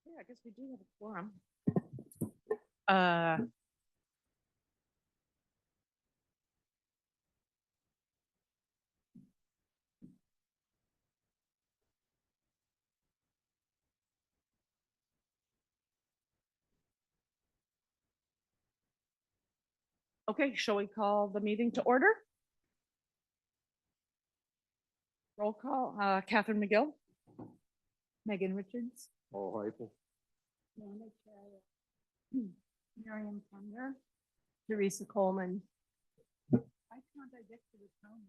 Yeah, I guess we do have a quorum. Uh, Okay, shall we call the meeting to order? Roll call, Catherine McGill. Megan Richards. Paul Heifel. Miriam Thunder. Teresa Coleman. I contradict the tone.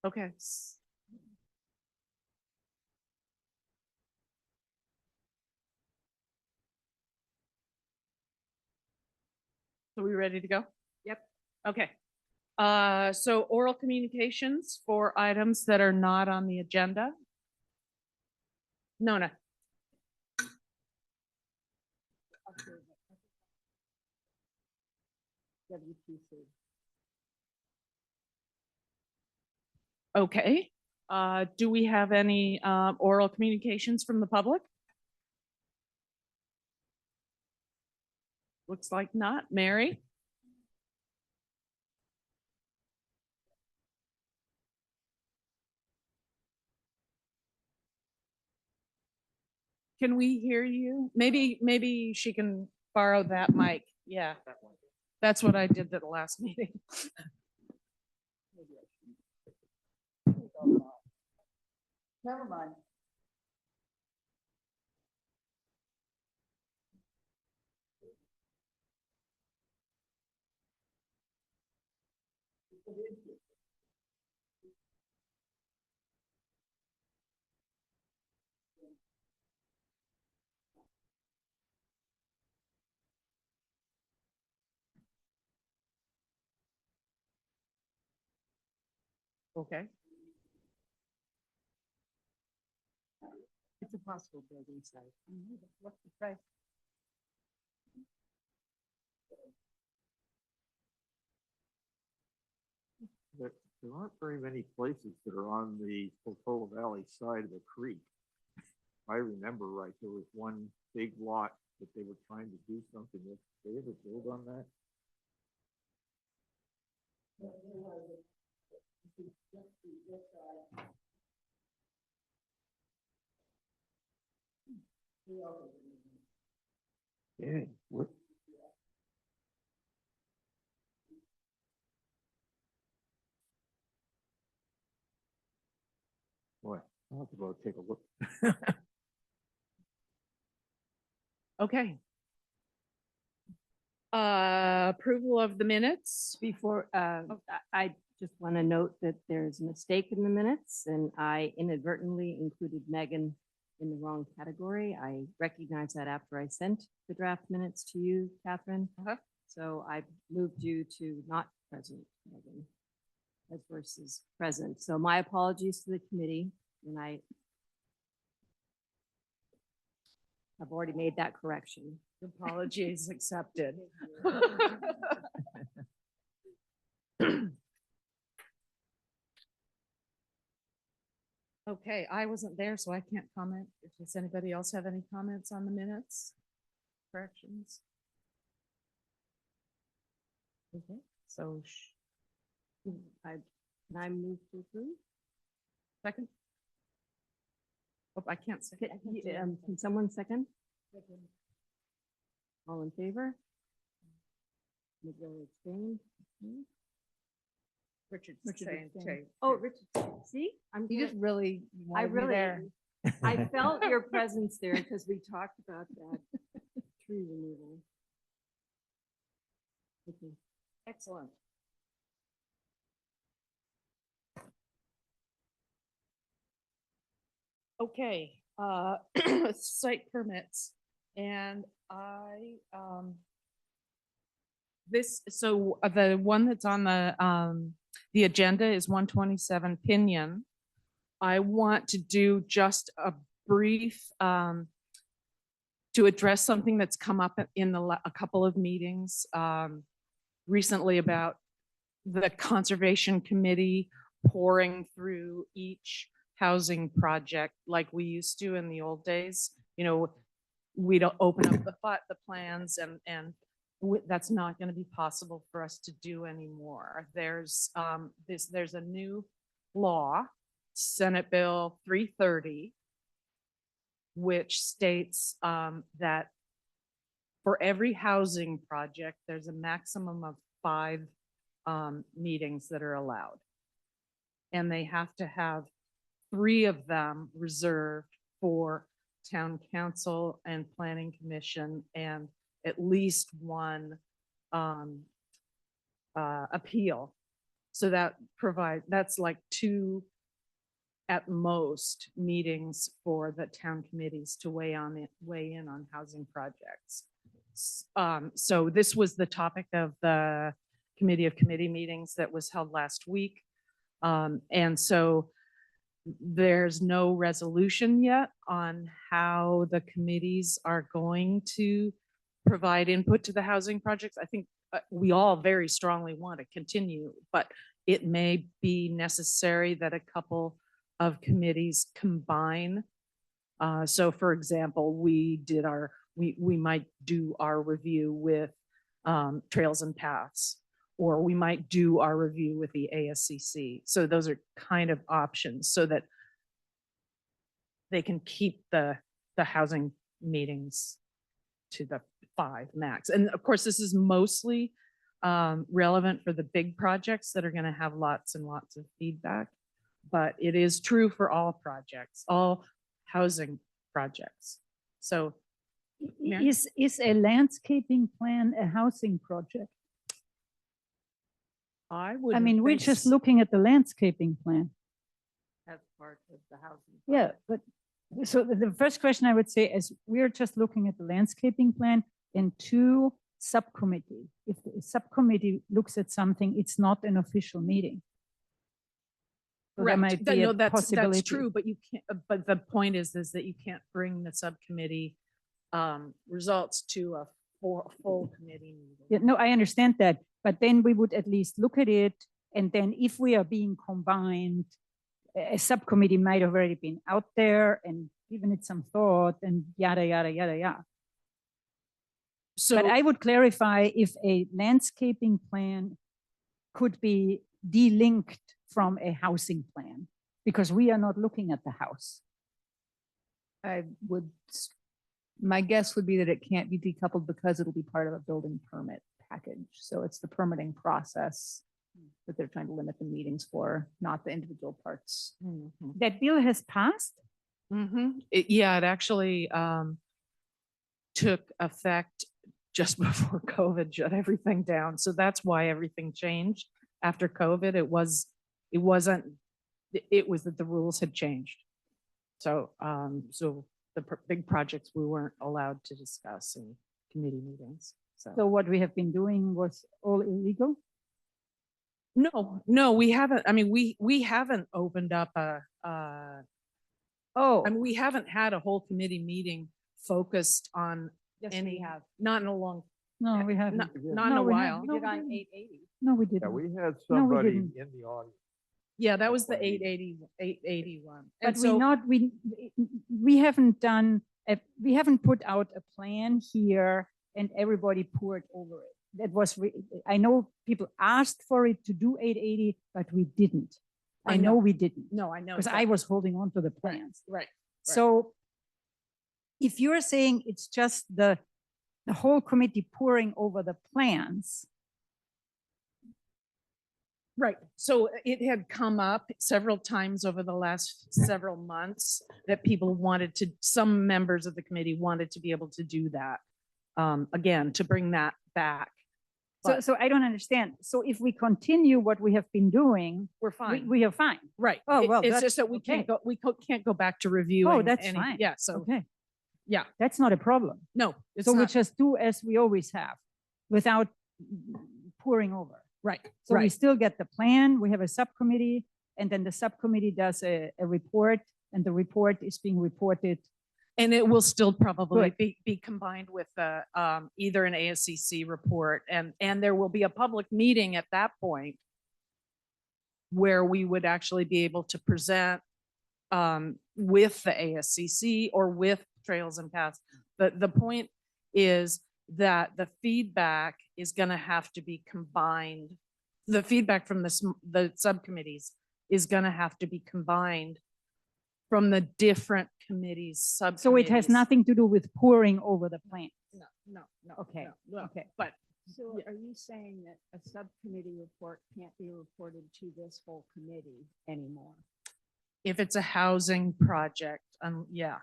Okay. So we ready to go? Yep. Okay. So oral communications for items that are not on the agenda. Nona. WPC. Okay. Do we have any oral communications from the public? Looks like not. Mary? Can we hear you? Maybe she can borrow that mic. Yeah, that's what I did at the last meeting. Never mind. Okay. It's a possible building site. What's the price? There aren't very many places that are on the Potola Valley side of the creek. If I remember right, there was one big lot that they were trying to do something with. Did they ever build on that? Yeah, what? Boy, I'll have to go take a look. Okay. Approval of the minutes. Before, I just want to note that there's a mistake in the minutes and I inadvertently included Megan in the wrong category. I recognized that after I sent the draft minutes to you, Catherine. Uh-huh. So I moved you to not present, Megan, as versus present. So my apologies to the committee, and I've already made that correction. Apologies accepted. Okay, I wasn't there, so I can't comment. Does anybody else have any comments on the minutes? Corrections? Okay, so Can I move to approve? second? Oh, I can't second. Can someone second? All in favor? Miguel abstained. Richard's Richard saying, abstained. too. Oh, Richard, see? He just really I wanted me really, there. I felt your presence there because we talked about that tree removal. Okay. Excellent. Okay, site permits. And the one that's on the agenda is 127 Pinion. I want to do just a brief to address something that's come up in a couple of meetings recently about the Conservation Committee pouring through each housing project like we used to in the old days. You know, we don't open up the plans and that's not going to be possible for us to do anymore. There's a new law, Senate Bill 330, which states that for every housing project, there's a maximum of 5 meetings that are allowed. And they have to have 3 of them reserved for town council and planning commission, and at least 1 appeal. So that's like 2 at most meetings for the town committees to weigh in on housing projects. So this was the topic of the committee of committee meetings that was held last week. And so there's no resolution yet on how the committees are going to provide input to the housing projects. I think we all very strongly want to continue, but it may be necessary that a couple of committees combine. So for example, we might do our review with Trails and Paths, or we might do our review with the ASCC. So those are kind of options so that they can keep the housing meetings to the 5 max. And of course, this is mostly relevant for the big projects that are going to have lots and lots of feedback, but it is true for all projects, all housing projects. So Mary? Is a landscaping plan a housing project? I would. I mean, we're just looking at the landscaping plan. As part of the housing. Yeah, but so the first question I would say is we're just looking at the landscaping plan in 2 subcommittee. If the subcommittee looks at something, it's not an official meeting. So there might be a That's possibility. true, but you can't, but the point is that you can't bring the subcommittee results to a full committee meeting. Yeah, no, I understand that, but then we would at least look at it. And then if we are being combined, a subcommittee might have already been out there and given it some thought and yada, yada, yada, yada. So But I would clarify if a landscaping plan could be delinked from a housing plan, because we are not looking at the house. My guess would be that it can't be decoupled because it'll be part of a building permit package. So it's the permitting process that they're trying to limit the meetings for, not the individual parts. That bill has passed? yeah, it actually took effect just before COVID shut everything down. So that's why everything changed after COVID. It was that the rules had changed. So, so the big projects we weren't allowed to discuss in committee meetings. So what we have been doing was all illegal? No, we haven't. I mean, we haven't opened up Oh, I mean, we haven't had a whole committee meeting focused on not in a long, no, we haven't. not in No, a we while. haven't. No, we didn't. 880. No, we Yeah, didn't. we had No, we somebody didn't. in the audience. Yeah, that was the Right. 881. But And so, we haven't done, we haven't put out a plan here and everybody poured over it. That was, I know people asked for it to do 880, but we didn't. I I know know. we didn't, no, I know. because I was holding on to the Right, plans. right. So if you're saying it's just the whole committee pouring over the plans, Right. So it had come up several times over the last several months that people wanted to, some members of the committee wanted to be able to do that. Again, to bring that back. so, But so I don't understand. So if we continue what we have been doing, we're fine. we are fine. Right. Oh, well, It's that's just that we can't okay. can't go back to reviewing. Oh, that's any- fine. Yeah. So, Okay, yeah, that's not a problem. no, it's So we not. just do as we always have without pouring over. Right. So we Right. still get the plan, we have a subcommittee, and then the subcommittee does a report, and the report is being reported And it will still probably Good. be combined with the, either an ASCC report and there will be a public meeting at that point where we would actually be able to present, with the ASCC or with Trails and Paths. The point is that the feedback is going to have to be combined. The feedback from the subcommittees is going to have to be combined from the different committees, subcommittees. So it has nothing to do with pouring over the plan. No. Okay, no, okay. But So are you saying that a subcommittee report can't be reported to this whole committee anymore? if it's a housing project, yeah.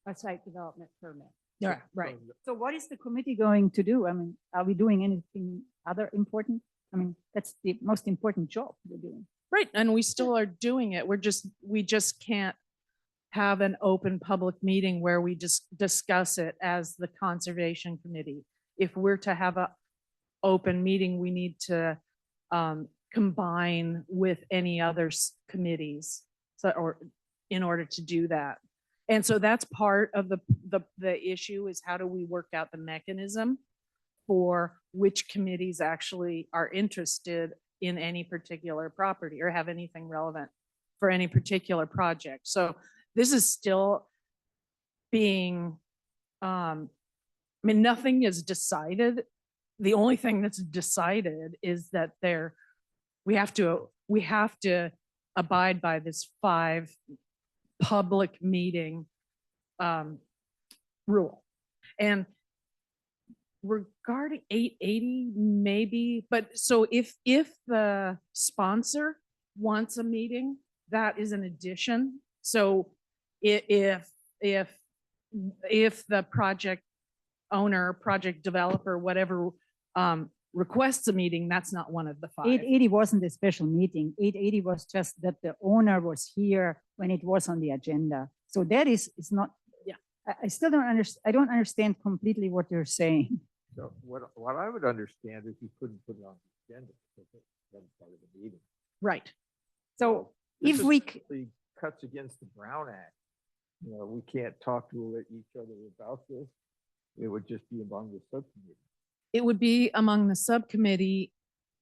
A site development permit? Yeah, right. So what is the committee going to do? I mean, are we doing anything other important? I mean, that's the most important job we're doing. Right, and we still are doing it. We just can't have an open public meeting where we just discuss it as the Conservation Committee. If we're to have a open meeting, we need to combine with any other committees. So, or in order to do that. And so that's part of the issue is how do we work out the mechanism for which committees actually are interested in any particular property or have anything relevant for any particular project. So this is still being, I mean, nothing is decided. The only thing that's decided is that we have to abide by this 5 public meeting rule. And regarding 880, maybe, but so if the sponsor wants a meeting, that is an addition. So if the project owner, project developer, whatever, requests a meeting, that's not one of the 5. 880 wasn't a special meeting. 880 was just that the owner was here when it was on the agenda. So that is not, Yeah. I still don't understand. I don't understand completely what you're saying. So what I would understand is you couldn't put it on the agenda because it wasn't part of the meeting. Right. So This if we, essentially cuts against the Brown Act. You know, we can't talk to each other about this. It would just be among the subcommittee. It would be among the subcommittee.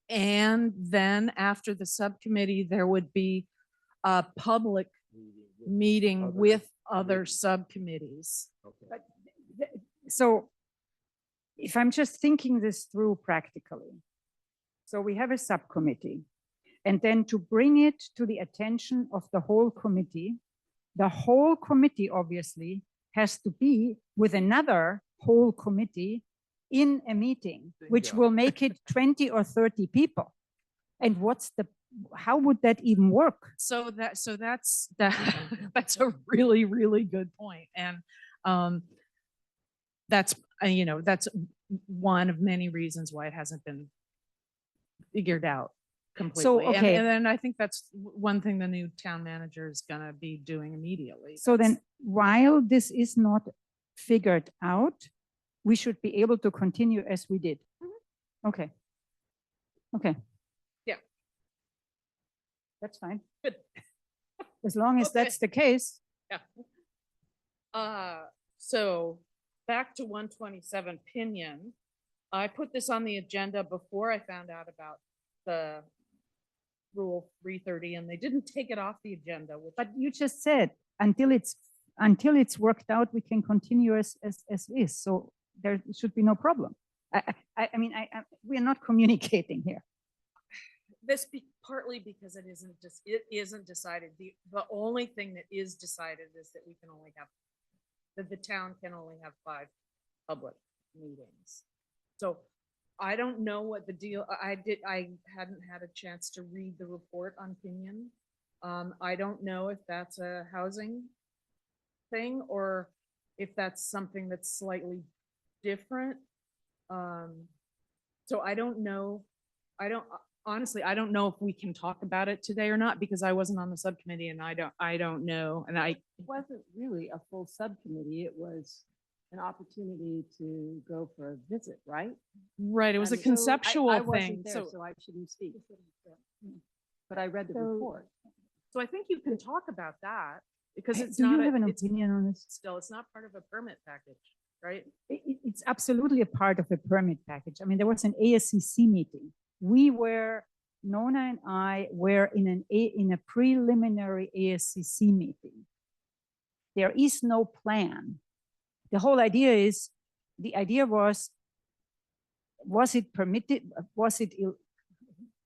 And then after the subcommittee, there would be a public meeting other with other committees. subcommittees. Okay. so if I'm just thinking this through practically, so we have a subcommittee, and then to bring it to the attention of the whole committee obviously has to be with another whole committee in a meeting, which Bingo. will make it 20 or 30 people. And how would that even work? So that's that's a really, really good point. And that's, that's one of many reasons why it hasn't been figured out completely. okay. And then I think that's one thing the new town manager is gonna be doing immediately. So then, while this is not figured out, we should be able to continue as we did. Okay. Okay. Yeah. That's fine. Good. As long as Okay. that's the case. So back to 127 Pinion. I put this on the agenda before I found out about the Rule 330, and they didn't take it off the agenda, which But you just said, until it's worked out, we can continue as is. So there should be no problem. I mean, we are not communicating here. partly because it isn't decided. The only thing that is decided is that that the town can only have 5 public meetings. So I don't know what the deal, I hadn't had a chance to read the report on Pinion. I don't know if that's a housing thing or if that's something that's slightly different. So I don't know. Honestly, I don't know if we can talk about it today or not because I wasn't on the subcommittee and I don't know. And It wasn't really a full subcommittee. It was an opportunity to go for a visit, right? right, it was a I mean, so I conceptual wasn't thing. there, So, so I shouldn't speak. But I read the So- report. so I think you can talk about that. Because it's Do you not, have an it's opinion on this? still, it's not part of a permit package, right? It's absolutely a part of a permit package. I mean, there was an ASCC meeting. We were, Nona and I were in a preliminary ASCC meeting. There is no plan. The whole idea is, the idea was it permitted? Was it,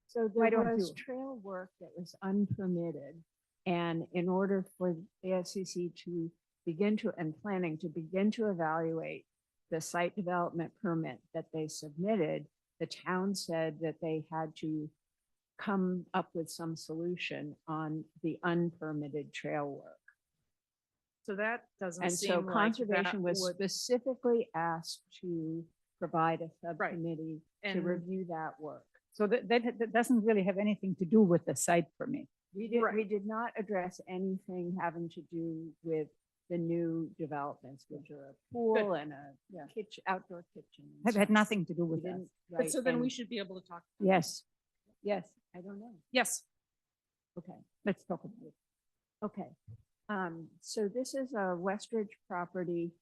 So Why there don't was you? trail work that was unpermitted. And in order for the SCC to begin to, and planning to begin to evaluate the site development permit that they submitted, the town said that they had to come up with some solution on the unpermitted trail work. So that doesn't And so seem like that conservation was would, specifically asked to provide a subcommittee to and review that work. so that doesn't really have anything to do with the site permit. We Right. did not address anything having to do with the new developments, which are a pool and a kitchen, outdoor kitchen. and Have had stuff. nothing to do We with that. didn't, but right, so then we and- should be able to talk. Yes, Yes, I don't know. Yes, Okay, let's talk about it. okay. So this is a Westridge property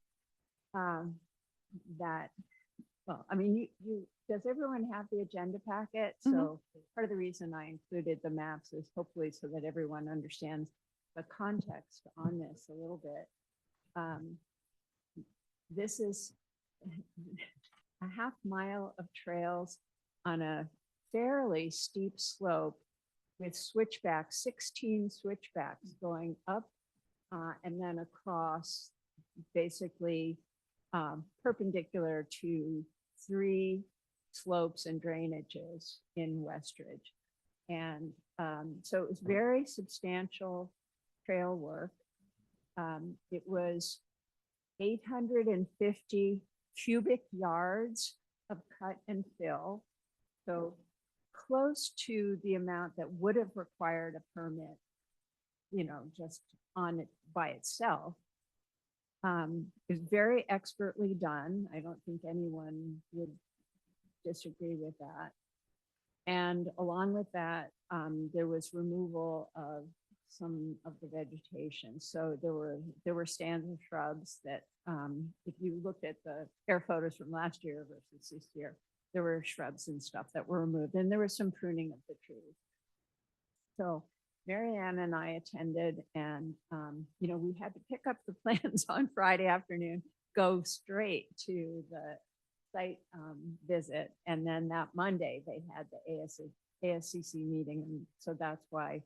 that, well, I mean, does everyone have the agenda packet? So part of the reason I included the maps is hopefully so that everyone understands the context on this a little bit. This is a half mile of trails on a fairly steep slope with switchbacks, 16 switchbacks going up and then across, basically perpendicular to 3 slopes and drainages in Westridge. And so it was very substantial trail work. It was 850 cubic yards of cut and fill. So close to the amount that would have required a permit, you know, just on it by itself. It was very expertly done. I don't think anyone would disagree with that. And along with that, there was removal of some of the vegetation. So there were stands of shrubs that, if you looked at the air photos from last year versus this year, there were shrubs and stuff that were removed, and there was some pruning of the trees. So Mary Ann and I attended, and you know, we had to pick up the plans on Friday afternoon, go straight to the site visit, and then that Monday they had the ASCC meeting, and so that's why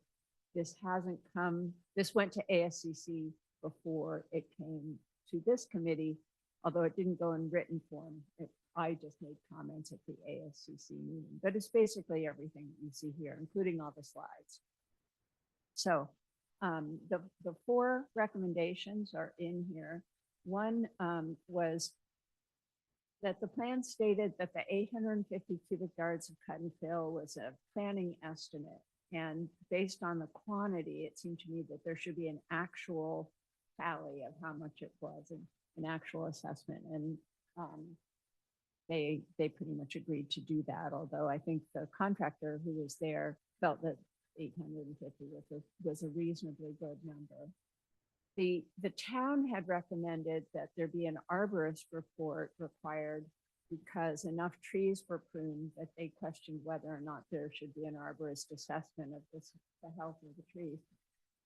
this hasn't come. This went to ASCC before it came to this committee, although it didn't go in written form. I just made comments at the ASCC meeting, but it's basically everything that you see here, including all the slides. So the 4 recommendations are in here. One was that the plan stated that the 850 cubic yards of cut and fill was a planning estimate. And based on the quantity, it seemed to me that there should be an actual tally of how much it was, and an actual assessment. And they pretty much agreed to do that, although I think the contractor who was there felt that 850 was a reasonably good number. The town had recommended that there be an arborist report required because enough trees were pruned that they questioned whether or not there should be an arborist assessment of the health of the trees.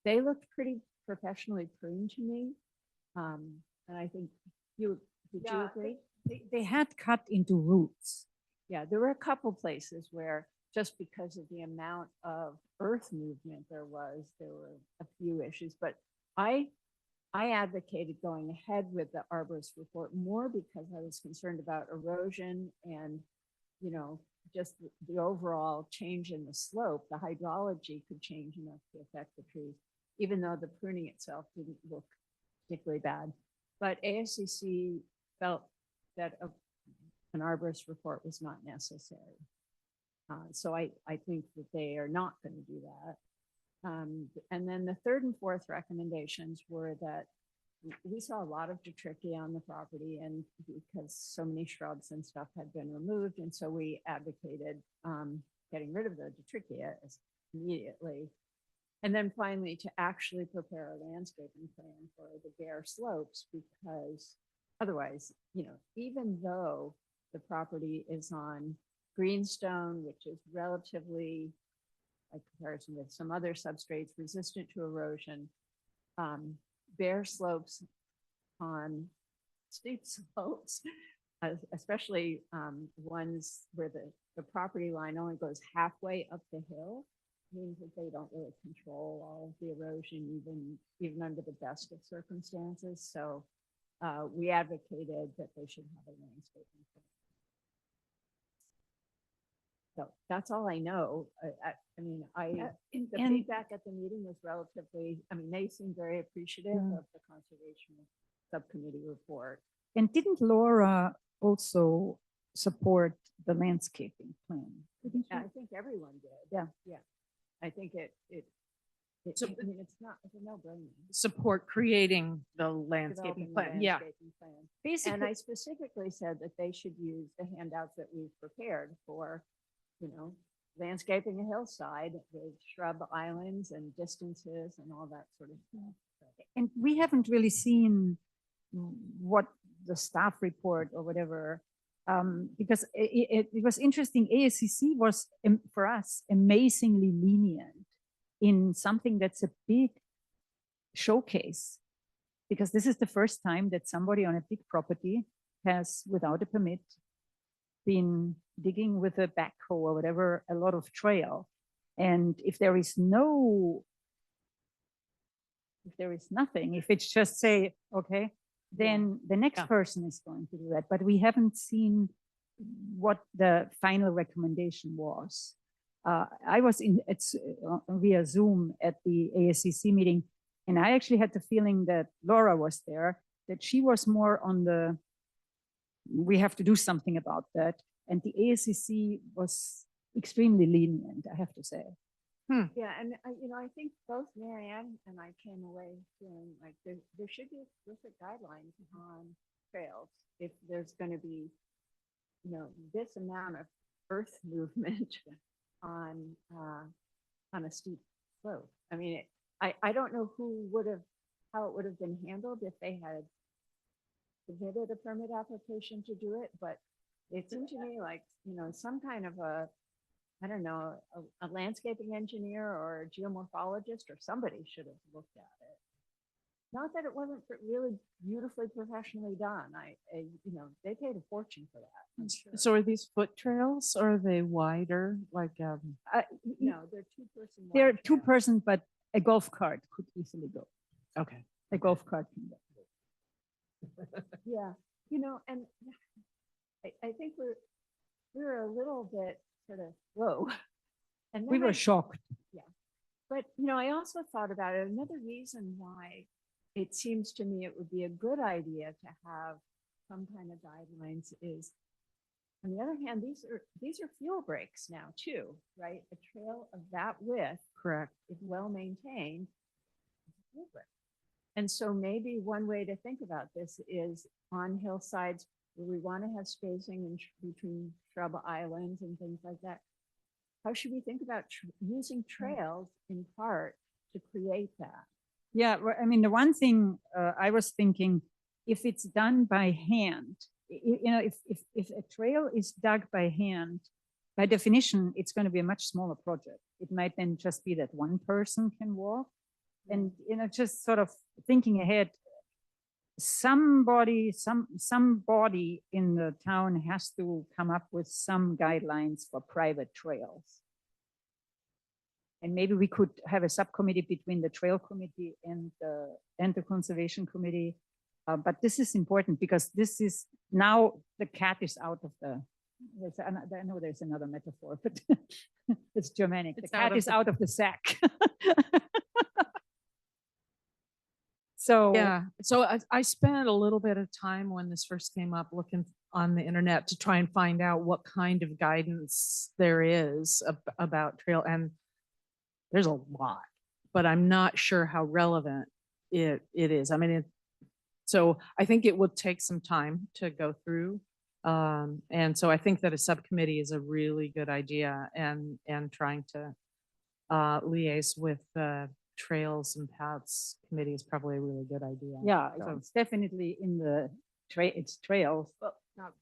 They looked pretty professionally pruned to me. And I think did you agree? They had cut into roots. Yeah, there were a couple places where just because of the amount of earth movement there were a few issues, but I advocated going ahead with the arborist report more because I was concerned about erosion and, you know, just the overall change in the slope. The hydrology could change enough to affect the trees, even though the pruning itself didn't look particularly bad. But ASCC felt that an arborist report was not necessary. So I think that they are not going to do that. And then the 3rd and 4th recommendations were that we saw a lot of detrichia on the property, and because so many shrubs and stuff had been removed, and so we advocated getting rid of the detrichia immediately. And then finally, to actually prepare a landscaping plan for the bare slopes, because otherwise, even though the property is on greenstone, which is relatively, by comparison with some other substrates, resistant to erosion, bare slopes on steep slopes, especially ones where the property line only goes halfway up the hill, means that they don't really control all of the erosion, even under the best of circumstances. So we advocated that they should have a landscaping plan. So that's all I know. I mean, the and- feedback at the meeting was relatively, I mean, they seemed very appreciative Yeah. of the conservation subcommittee report. And didn't Laura also support the landscaping plan? Didn't Yeah, she? I think everyone did. Yeah. Yeah. I think So- I mean, it's a no-brainer. Support creating the landscaping Developing the plan. Yeah. landscaping plan. And Basically, I specifically said that they should use the handouts that we've prepared for, landscaping a hillside with shrub islands and distances and all that sort of stuff. and we haven't really seen what the staff report or whatever, because it was interesting. ASCC was, for us, amazingly lenient in something that's a big showcase, because this is the first time that somebody on a big property has, without a permit, been digging with a backhoe or whatever, a lot of trail. And if there is nothing, if it's just say, okay, then the next Yeah. person is going to do that. But we haven't seen what the final recommendation was. I was via Zoom at the ASCC meeting, and I actually had the feeling that Laura was there, that she was more on the, we have to do something about that. And the ASCC was extremely lenient, I have to say. Yeah, and I think both Marianne and I came away feeling like there should be explicit guidelines on trails if there's going to be, this amount of earth movement on a steep slope. I mean, I don't know how it would have been handled if they had submitted a permit application to do it, but it seemed to me like, some kind of I don't know, a landscaping engineer or a geomorphologist or somebody should have looked at it. Not that it wasn't really beautifully professionally done. They paid a fortune for that, I'm sure. So are these foot trails or are they wider? Like, No, they're two-person. They're wide trails. two-person, but a golf cart could easily go. okay. A golf cart can go. Yeah, and I think we're a little bit sort of, whoa. And We then were I- shocked. But, I also thought about it. Another reason why it seems to me it would be a good idea to have some kind of guidelines is, on the other hand, these are fuel breaks now too, right? A trail of that width, Correct. if well maintained, is a fuel break. And so maybe one way to think about this is on hillsides where we want to have spacing between shrub islands and things like that. How should we think about using trails in part to create that? Yeah, I mean, the one thing I was thinking, if it's done by hand, if a trail is dug by hand, by definition, it's going to be a much smaller project. It might then just be that one person can walk. And, just sort of thinking ahead, some body in the town has to come up with some guidelines for private trails. And maybe we could have a subcommittee between the trail committee and the conservation committee. But this is important because this is now the cat is out of the, I know there's another metaphor, but it's Germanic. The It's out cat of is the- out of the sack. So Yeah, so I spent a little bit of time when this first came up looking on the internet to try and find out what kind of guidance there is about trail, and there's a lot, but I'm not sure how relevant it is. I mean, so I think it would take some time to go through. And so I think that a subcommittee is a really good idea and trying to liaise with the Trails and Paths Committee is probably a really good idea. Yeah, So- it's definitely in the it's trails. Well, not,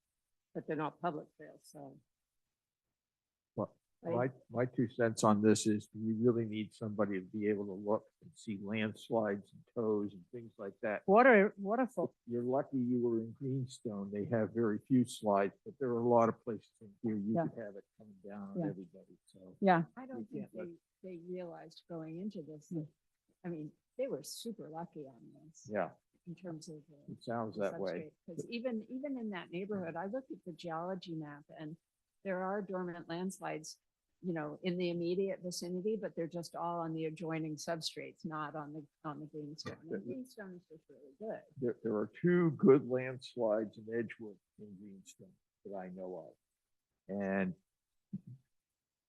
but they're not public trails, so. Well, Right. my 2 cents on this is we really need somebody to be able to look and see landslides and tows and things like that. Waterfall. You're lucky you were in Greenstone. They have very few slides, but there are a lot of places in here you Yeah. could have it coming down on Yeah. everybody, so. Yeah, I don't We think can't let- they realized going into this, that- I mean, they were super lucky on this Yeah, in terms of. it sounds that way. Because even in that neighborhood, I looked at the geology map and there are dormant landslides, you know, in the immediate vicinity, but they're just all on the adjoining substrates, not on the greenstone. Yeah. And greenstone is just really good. There are 2 good landslides in Edgewood in Greenstone that I know of. And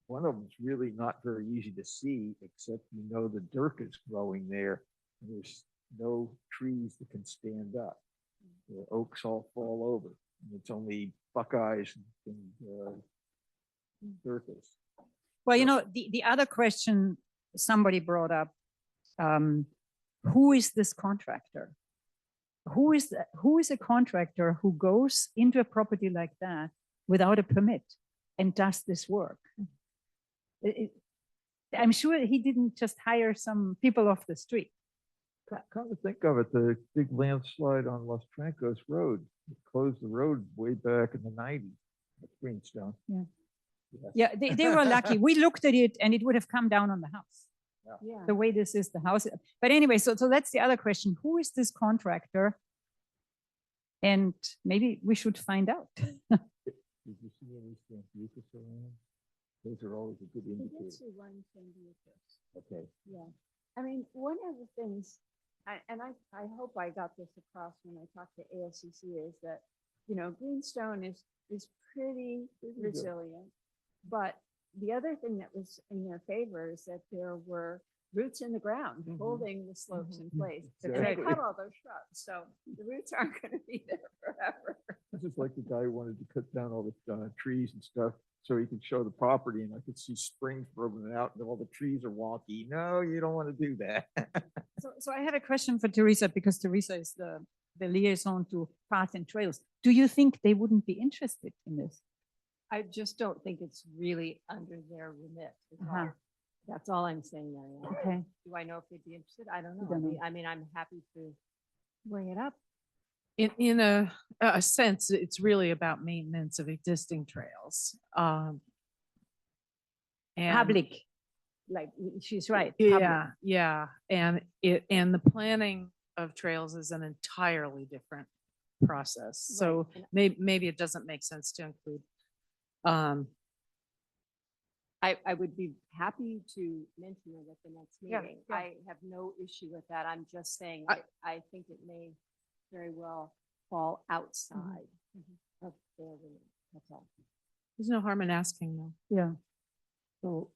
one of them's really not very easy to see, except you know the dirt is growing there. And there's no trees that can stand up. The oaks all fall over. And it's only buckeyes and Dirkus. well, you know, the other question somebody brought up, who is this contractor? Who is a contractor who goes into a property like that without a permit and does this work? I'm sure he didn't just hire some people off the street. Come to think of it, the big landslide on Los Trancos Road, it closed the road way back in the 90s at Greenstone. Yeah. Yes. Yeah, they were lucky. We looked at it and it would have come down on the house. Yeah. The way this is the house. But anyway, so that's the other question. Who is this contractor? And maybe we should find out. Did you see any San Lucas around? Those are always a good I did indicator. see one San Lucas. Okay. Yeah, I mean, one of the things, I hope I got this across when I talked to ASCC is that, you know, Greenstone is pretty resilient. But the other thing that was in their favor is that there were roots in the ground Mhm. holding the slopes in place. And they Exactly. cut all those shrubs, so the roots aren't gonna be there forever. This is like the guy who wanted to cut down all the trees and stuff so he could show the property and I could see springs broken out and all the trees are wonky. No, you don't want to do that. So I have a question for Teresa because Teresa is the liaison to Path and Trails. Do you think they wouldn't be interested in this? I just don't think it's really under their remit. is all. Uh-huh. That's all I'm saying, Marianne. Okay. Do I know if they'd be interested? I don't You know. don't know. I mean, I'm happy to bring it up. In a sense, it's really about maintenance of existing trails. And Public, like she's right. public. Yeah, and the planning of trails is an entirely different process. So and- maybe it doesn't make sense to include. I would be happy to mention it at the next Yeah, meeting. yeah. I have no issue with that. I'm just saying, I- I think it may very well fall outside of their remit. That's all. There's no harm in asking though. Yeah. So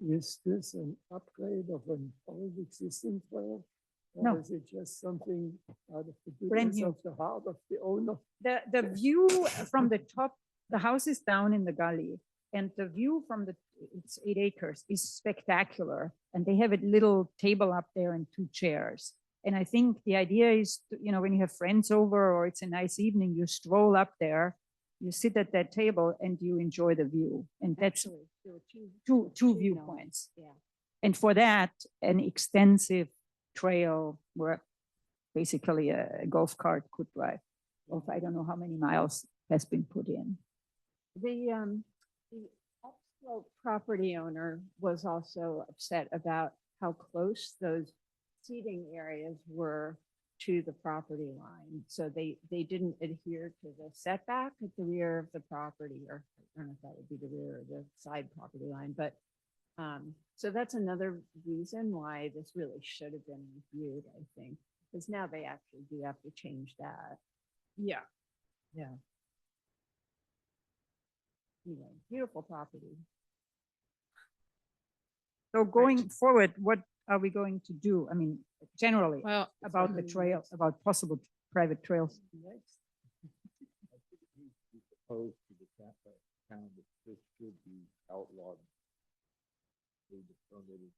is this an upgrade of an old existing trail? No. Or is it just something out of the Brand goodness new. of the heart of the owner? The view from the top, the house is down in the gully. And the view from it's 8 acres is spectacular. And they have a little table up there and 2 chairs. And I think the idea is, you know, when you have friends over or it's a nice evening, you stroll up there, you sit at that table and you enjoy the view. And that's Actually, there were two. two two viewpoints. Yeah. And for that, an extensive trail where basically a golf cart could drive of I don't know how many miles has been put in. The upslope property owner was also upset about how close those seating areas were to the property line. So they didn't adhere to the setback at the rear of the property, or I don't know if that would be the rear or the side property line, but so that's another reason why this really should have been reviewed, I think, because now they actually do have to change that. Yeah. Anyway, beautiful property. So going forward, what are we going to do? I mean, generally Well, about the trail, about possible private trails. He proposed to the town that this should be outlawed. need the permitting.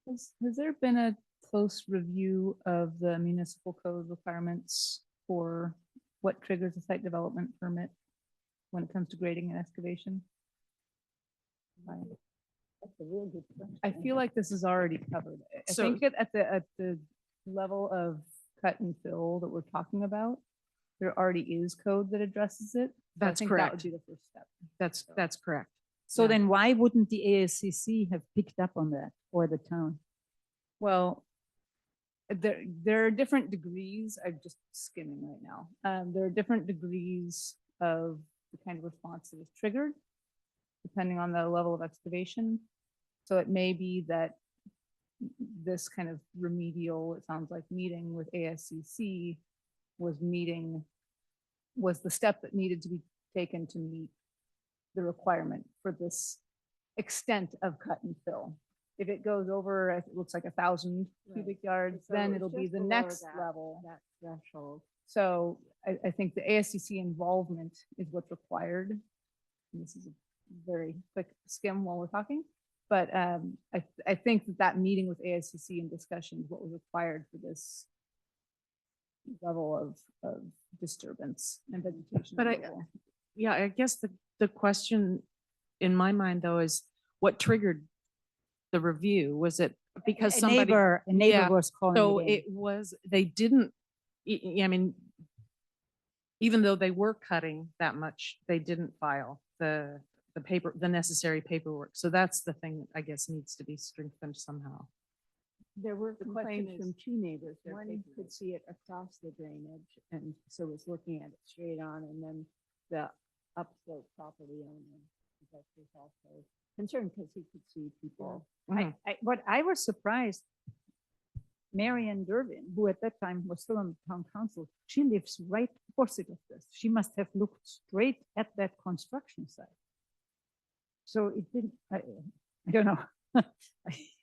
Has there been a close review of the municipal code requirements for what triggers a site development permit when it comes to grading and excavation? That's a real good question. I feel like this is already covered. I So- think at the level of cut and fill that we're talking about, there already is code that addresses it. So I That's think that would correct. be the first step. That's correct. So Yeah. then why wouldn't the ASCC have picked up on that or the town? Well, there are different degrees. I'm just skimming right now. There are different degrees of the kind of response that is triggered, depending on the level of excavation. So it may be that this kind of remedial, it sounds like, meeting with ASCC was the step that needed to be taken to meet the requirement for this extent of cut and fill. If it goes over, it looks like 1,000 cubic yards, So then it's it'll be just the below next that- level. That threshold. So I think the ASCC involvement is what's required. And this is a very quick skim while we're talking. But I think that meeting with ASCC and discussion is what was required for this level of disturbance and vegetation. But removal. Yeah, I guess the question in my mind though is what triggered the review? Was it because A somebody? neighbor Yeah, was calling So it in. it was, they didn't, I mean, even though they were cutting that much, they didn't file the necessary paperwork. So that's the thing that I guess needs to be strengthened somehow. There were The question complaints from is two neighbors. their One paperwork. could see it across the drainage and so was looking at it straight on, and then the upslope property owner was also concerned because he could see people. Mhm. What I was surprised, Marian Dervin, who at that time was still on the town council, she lives right opposite of this. She must have looked straight at that construction site. So it didn't, I don't know.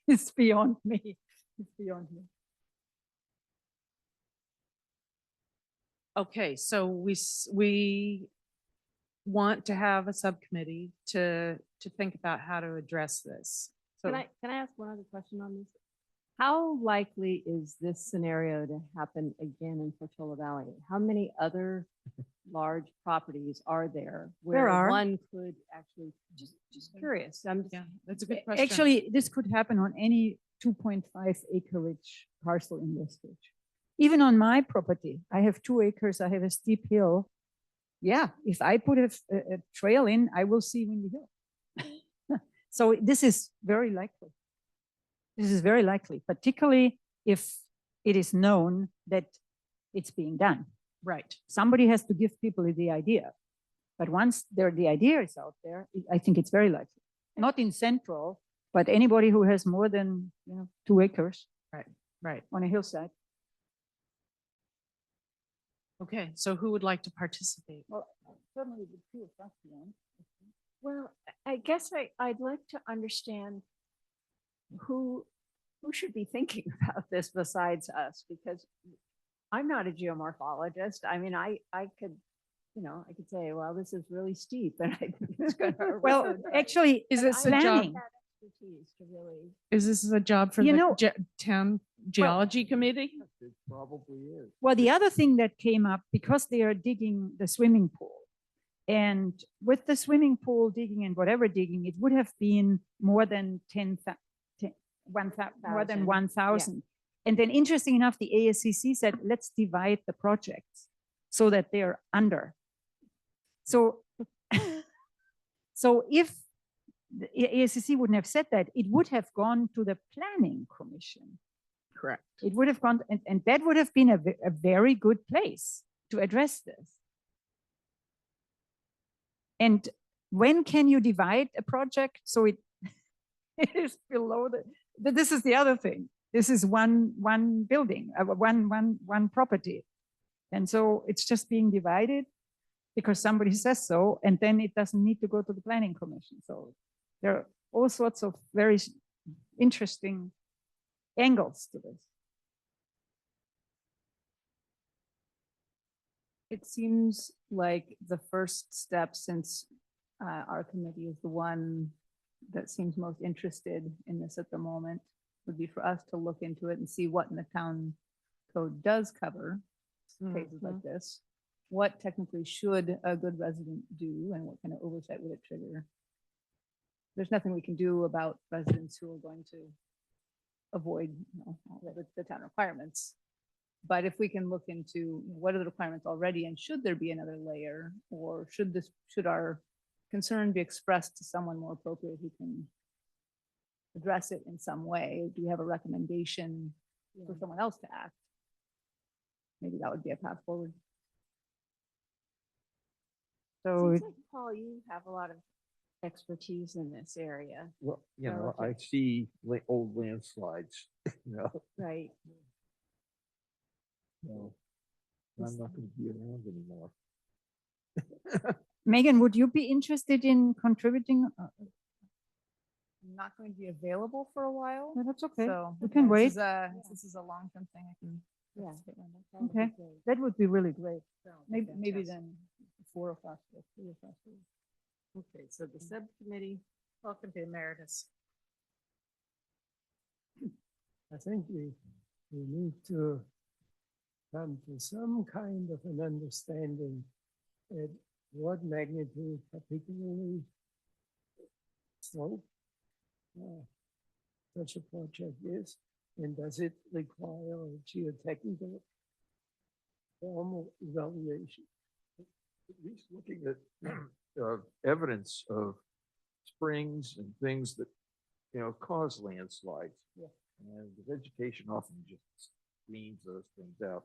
It's beyond me. It's beyond me. Okay, so we want to have a subcommittee to think about how to address this. So Can I ask one other question on this? How likely is this scenario to happen again in Portola Valley? How many other large properties are there? Where are. one could actually, just curious. I'm just, yeah, that's a good question. Actually, this could happen on any 2.5 acreage parcel in Westridge. Even on my property, I have 2 acres, I have a steep hill. Yeah, if I put a trail in, I will see Windy Hill. So this is very likely. This is very likely, particularly if it is known that it's being done. Right. Somebody has to give people the idea. But once the idea is out there, I think it's very likely. Not in Central, but anybody who has more than 2 acres Right. on a hillside. Okay, so who would like to participate? Well, certainly the 2 of us, yeah. Well, I guess I'd like to understand who should be thinking about this besides us, because I'm not a geomorphologist. I mean, I could, I could say, well, this is really steep and I think it's gonna. Well, erode, but- actually, Is but this I a don't job? have that expertise to really. Is this a job for You the know- town geology committee? It probably is. well, the other thing that came up, because they are digging the swimming pool, and with the swimming pool digging and whatever digging, it would have been more than 1,000. And then interesting enough, the ASCC said, let's divide the projects so that they're under. So, so if the ASCC wouldn't have said that, it would have gone to the planning commission. Correct. It would have gone, and that would have been a very good place to address this. And when can you divide a project so it is below this is the other thing. This is one building, one property. And so it's just being divided because somebody says so, and then it doesn't need to go to the planning commission. So there are all sorts of very interesting angles to this. It seems like the first step, since our committee is the one that seems most interested in this at the moment would be for us to look into it and see what in the town code does cover cases like this. What technically should a good resident do and what kind of oversight would it trigger? There's nothing we can do about residents who are going to avoid, all the town requirements. But if we can look into what are the requirements already and should there be another layer, or should our concern be expressed to someone more appropriate who can address it in some way? Do we have a recommendation for someone else to act? Maybe that would be a path forward. So Seems like, Paul, you have a lot of expertise in this area, Well, you know, I Relative. see old landslides, right? so I'm not gonna be around anymore. Megan, would you be interested in contributing? I'm not going to be available for a while. No, that's okay. So We can wait. This is a long-term thing. I can. Yeah. participate in that. That would be Okay. great. That would be really great. Maybe then 4 of us, or 3 of us. Okay, so the subcommittee, welcome to Emeritus. I think we need to come to some kind of an understanding at what magnitude, particularly slope, such a project is, and does it require a geotechnical formal evaluation? At least looking at evidence of springs and things that, cause landslides. Yeah. And the vegetation often just cleans those things out.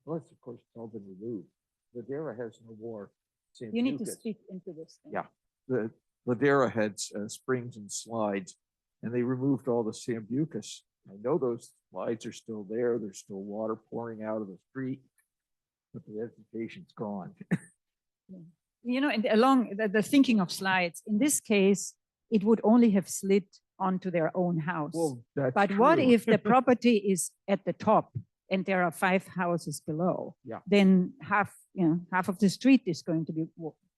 Plus, of course, it's all been removed. Ladera has no more. You need to Sambucus. speak into this thing. Yeah. The Ladera had springs and slides, and they removed all the Sambucus. I know those slides are still there. There's still water pouring out of the street, but the vegetation's gone. And along the thinking of slides, in this case, it would only have slid onto their own house. Well, that's But what true. if the property is at the top and there are 5 houses below? Yeah. Then half of the street is going to be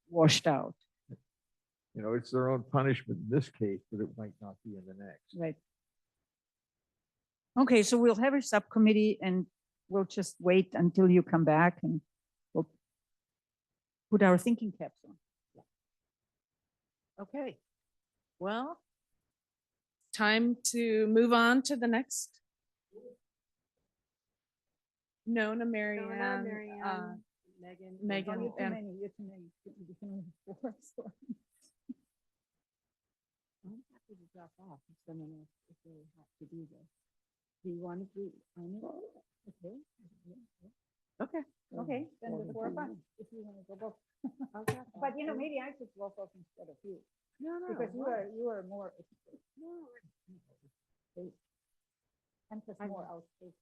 washed out. It's their own punishment in this case, but it might not be in the next. Right. Okay, so we'll have a subcommittee and we'll just wait until you come back and we'll put our thinking caps on. Okay, well, time to move on to the next. Nona, Mary Nona, Ann, Mary Ann, Megan. Megan, You're too and many, you're too many. You can only have 4, so. I'm happy to drop off if someone else, if they have to do this. Do you want to do, I know, okay. okay, Okay, then Or the the 4 of us, two. if you want to go both. I'll drop off. But maybe I should go both instead of you, No, no. because what? you are more, No, I'm just I'm- more outspoken.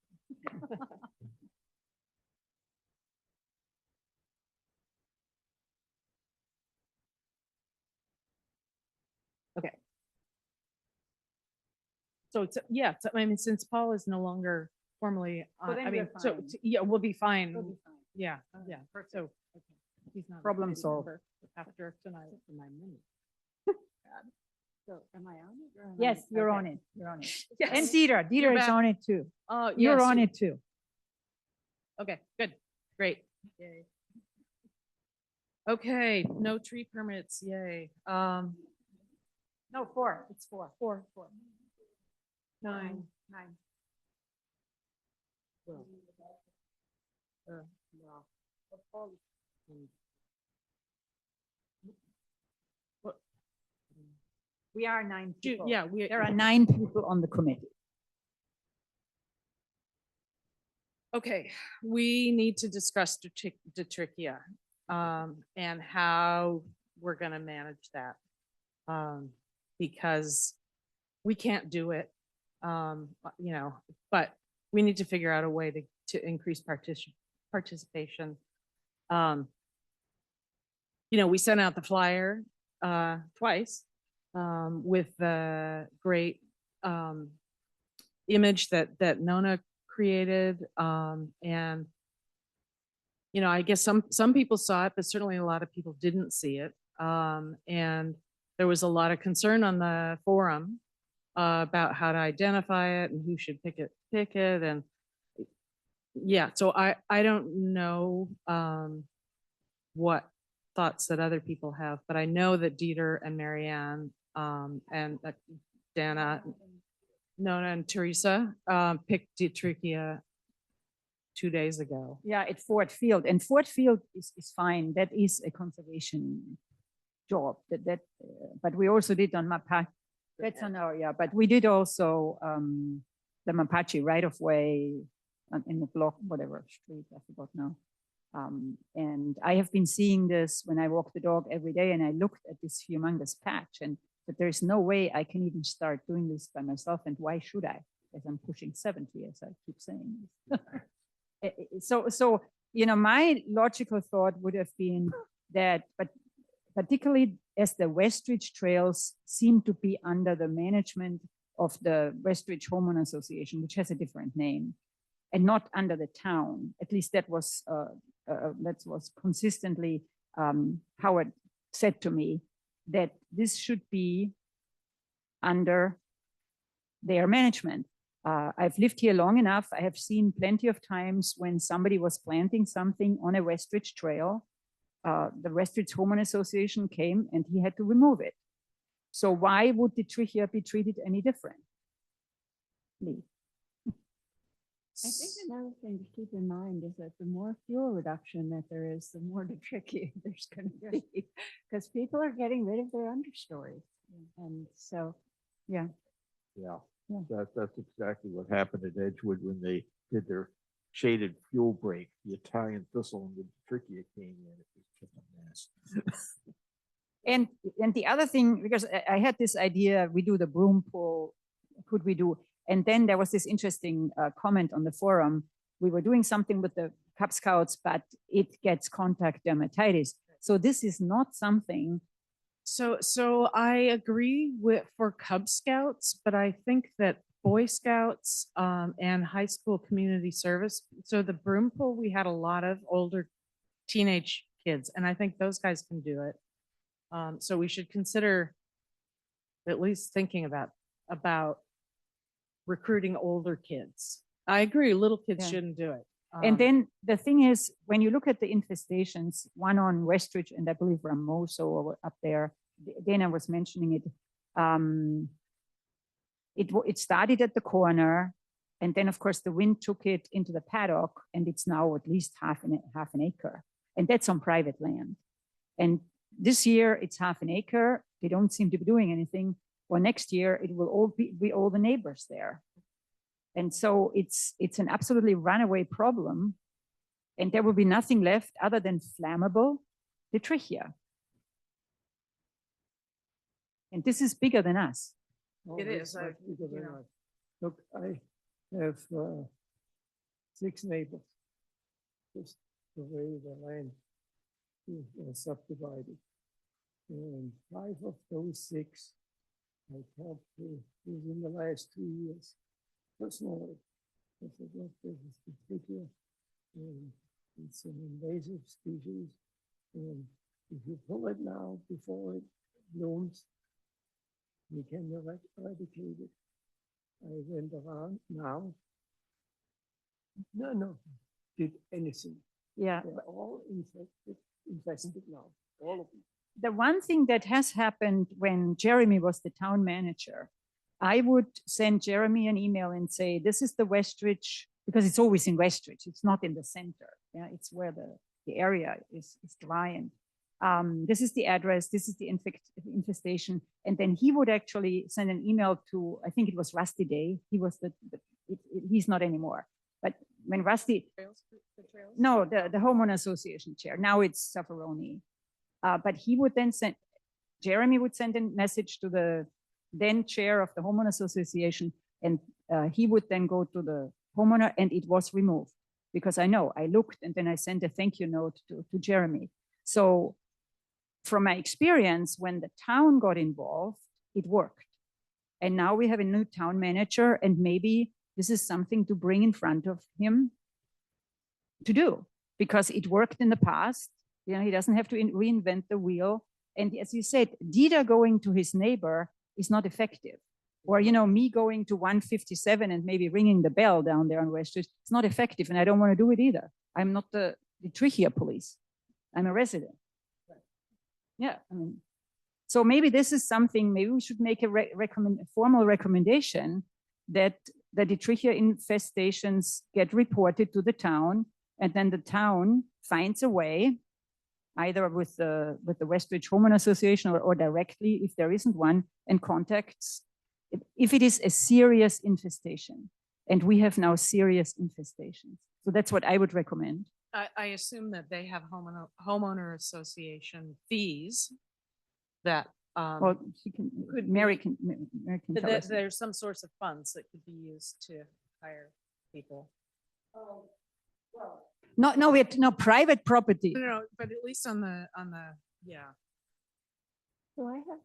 so it's, yeah, I mean, since Paul is no longer formally, So then I mean, we're so, fine. yeah, we'll be fine. We'll be fine. Yeah, Oh, yeah, so. He's not a Problem committee solved. member After tonight. for my minute. So am I on it? or am I- Yes, you're okay. on it, you're on it. Yes. And Dieter is back. on it too. Oh, You're yes, on you- it too. Okay, good, great. Yay. Okay, no tree permits, yay. No, 4, it's 4. 4. 9. 9. Well, We are 9 people. Yeah, we, There are 9 people on the committee. okay, we need to discuss Detrichia, and how we're gonna manage that. Because we can't do it, but we need to figure out a way to increase participation. We sent out the flyer, twice, with the great, image that Nona created, and I guess some people saw it, but certainly a lot of people didn't see it. And there was a lot of concern on the forum about how to identify it and who should pick it. And yeah, so I don't know what thoughts that other people have, but I know that Dieter and Marianne and Dana, Nona and Teresa picked Dietrichia 2 days ago. Yeah, at Ford Field, and Ford Field is fine. That is a conservation job but we also did on Mapache. That's on our, yeah, but we did also the Mapache right of way in the block, whatever street, I forgot now. And I have been seeing this when I walk the dog every day, and I looked at this humongous patch, and but there's no way I can even start doing this by myself. And why should I? As I'm pushing 70, as I keep saying. So, you know, my logical thought would have been that, but particularly as the Westridge trails seem to be under the management of the Westridge Homeowner Association, which has a different name, and not under the town. At least that was consistently Howard said to me, that this should be under their management. I've lived here long enough. I have seen plenty of times when somebody was planting something on a Westridge trail, the Westridge Homeowner Association came and he had to remove it. So why would the tree here be treated any differently? I think another thing to keep in mind is that the more fuel reduction that there is, the more tricky there's going to be, because people are getting rid of their understory. And so, Yeah, Yeah. that's exactly what happened at Edgewood when they did their shaded fuel break. The Italian thistle and the Dietrichia came in. It was just a mess. And the other thing, because I had this idea, we do the broom pull, could we do? And then there was this interesting comment on the forum. We were doing something with the Cub Scouts, but it gets contact dermatitis. So this is not something. So I agree with for Cub Scouts, but I think that Boy Scouts and high school community service. So the broom pull, we had a lot of older teenage kids, and I think those guys can do it. So we should consider at least thinking about recruiting older kids. I agree, little kids Yeah. shouldn't do it. And then the thing is, when you look at the infestations, one on Westridge and I believe Ramoso up there, Dana was mentioning it. It started at the corner, and then of course the wind took it into the paddock, and it's now at least half an acre, and that's on private land. And this year it's half an acre. They don't seem to be doing anything. Well, next year it will all be all the neighbors there. And so it's an absolutely runaway problem. And there will be nothing left other than flammable Dietrichia. And this is bigger than us. It is, much bigger you than know. us. Look, I have 6 neighbors. Just the way the land is subdivided. And 5 of those 6 I talked to within the last 2 years. Personally, I said, look, this is Dietrichia, and it's an invasive species. And if you pull it now before it blooms, you can eradicate it. I went around now. No, did anything. Yeah. They're all infested now, all of them. The one thing that has happened when Jeremy was the town manager, I would send Jeremy an email and say, this is the Westridge, because it's always in Westridge. It's not in the center. Yeah, it's where the area is dry. And this is the address. This is the infestation. And then he would actually send an email to, I think it was Rusty Day. He was he's not anymore. But when Rusty, no, the homeowner association chair. Now it's Zaffaroni. But he would then Jeremy would send a message to the then chair of the homeowner association, and he would then go to the homeowner, and it was removed. Because I know, I looked and then I sent a thank you note to Jeremy. So from my experience, when the town got involved, it worked. And now we have a new town manager, and maybe this is something to bring in front of him to do, because it worked in the past. You know, he doesn't have to reinvent the wheel. And as you said, Dieter going to his neighbor is not effective. Or, me going to 157 and maybe ringing the bell down there on West Street, it's not effective. And I don't want to do it either. I'm not the Trichia police. I'm a resident. Yeah. So maybe this is something, maybe we should make a formal recommendation that the Trichia infestations get reported to the town, and then the town finds a way, either with the Westridge Homeowner Association or directly if there isn't one, and contacts if it is a serious infestation. And we have now serious infestations. So that's what I would recommend. I assume that they have homeowner association fees that, Well, Mary can tell us. there's some source of funds that could be used to hire people. No, private property. No, but at least on the, yeah. So I have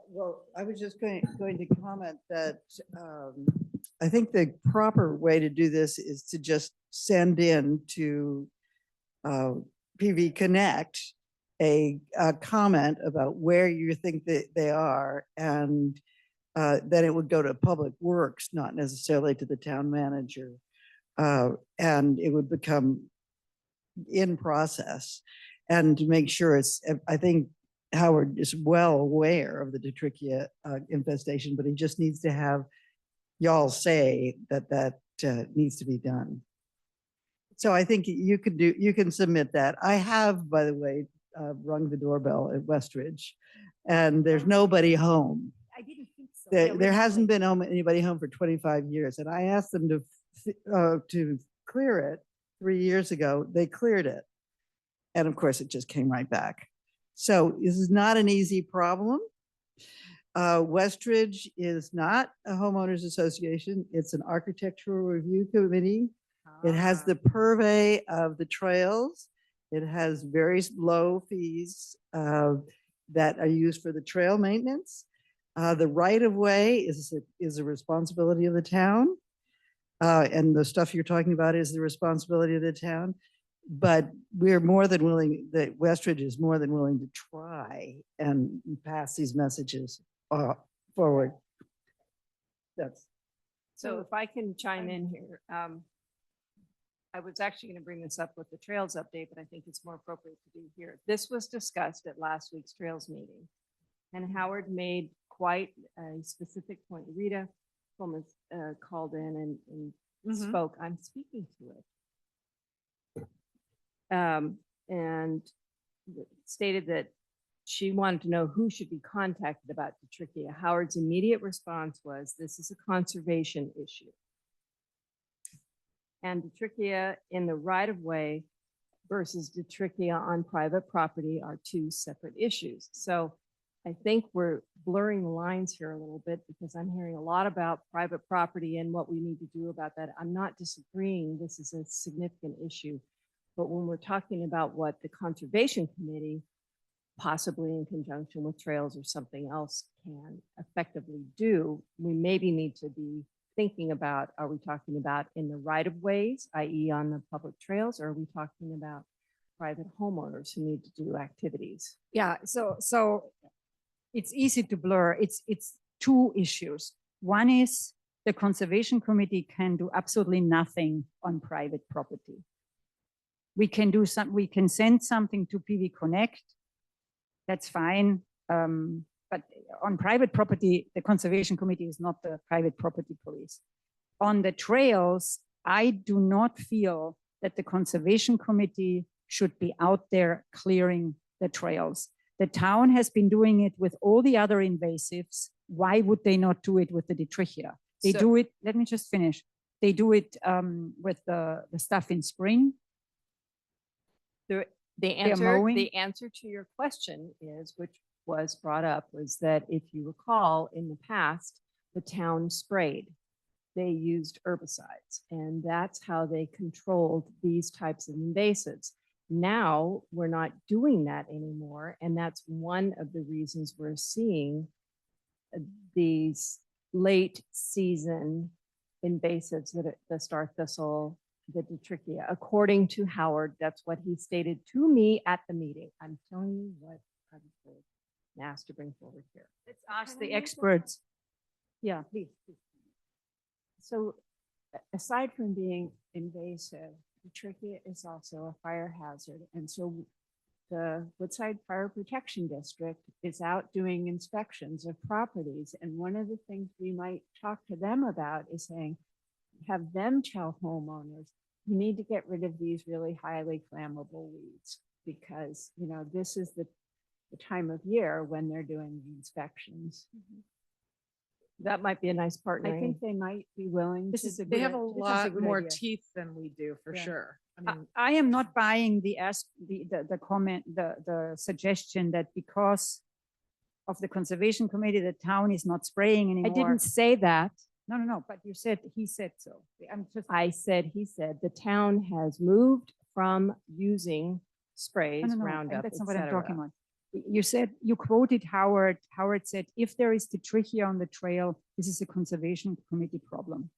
Well, I was just going to comment that I think the proper way to do this is to just send in to PV Connect a comment about where you think that they are, and then it would go to Public Works, not necessarily to the town manager. And it would become in process, and to make sure I think Howard is well aware of the Detrichia infestation, but he just needs to have y'all say that needs to be done. So I think you can submit that. I have, by the way, rung the doorbell at Westridge, and there's nobody home. I didn't think so. There hasn't been anybody home for 25 years, and I asked them to clear it 3 years ago. They cleared it, and of course, it just came right back. So this is not an easy problem. Westridge is not a homeowners association. It's an architectural review committee. It has the purvey of the trails. It has very low fees that are used for the trail maintenance. The right of way is a responsibility of the town. And the stuff you're talking about is the responsibility of the town. But we're more than willing, that Westridge is more than willing to try and pass these messages forward. So if I can chime in here, I was actually going to bring this up with the trails update, but I think it's more appropriate to do here. This was discussed at last week's trails meeting, and Howard made quite a specific point. Rita Pullman called in and spoke. I'm speaking to it. And stated that she wanted to know who should be contacted about Detrichia. Howard's immediate response was, this is a conservation issue. And Detrichia in the right of way versus Detrichia on private property are two separate issues. So I think we're blurring the lines here a little bit, because I'm hearing a lot about private property and what we need to do about that. I'm not disagreeing. This is a significant issue. But when we're talking about what the Conservation Committee, possibly in conjunction with trails or something else, can effectively do, we maybe need to be thinking about, are we talking about in the right of ways, i.e. on the public trails, or are we talking about private homeowners who need to do activities? Yeah, so it's easy to blur. It's two issues. One is the Conservation Committee can do absolutely nothing on private property. We can send something to PV Connect. That's fine. But on private property, the Conservation Committee is not the private property police. On the trails, I do not feel that the Conservation Committee should be out there clearing the trails. The town has been doing it with all the other invasives. Why would they not do it with the Detrichia? They do it, let me just finish. They do it with the stuff in spring. The answer to your question is, which was brought up, was that if you recall, in the past, the town sprayed. They used herbicides, and that's how they controlled these types of invasives. Now we're not doing that anymore, and that's one of the reasons we're seeing these late season invasives, that the star thistle, the Detrichia, according to Howard. That's what he stated to me at the meeting. I'm telling you what I was told and asked to bring forward here. Let's ask Can I the make a- experts. Yeah, please. So aside from being invasive, the trachea is also a fire hazard. And so the Woodside Fire Protection District is out doing inspections of properties. And one of the things we might talk to them about is saying, have them tell homeowners, you need to get rid of these really highly flammable weeds because, you know, this is the time of year when they're doing the inspections. That might be a nice I partnering. think they might be willing This to. is a They good have i- a this is lot good more idea. teeth than we do, for Yeah. sure. I I mean, I am not buying the comment, the suggestion that because of the conservation committee, the town is not spraying I anymore. didn't say that. No, but you said, he said so. I'm just, I said, he said, the town has moved from using sprays, no, Roundup, that's et not what I'm talking cetera. about. You said, you quoted Howard. Howard said, if there is the trichia on the trail, this is a conservation committee problem.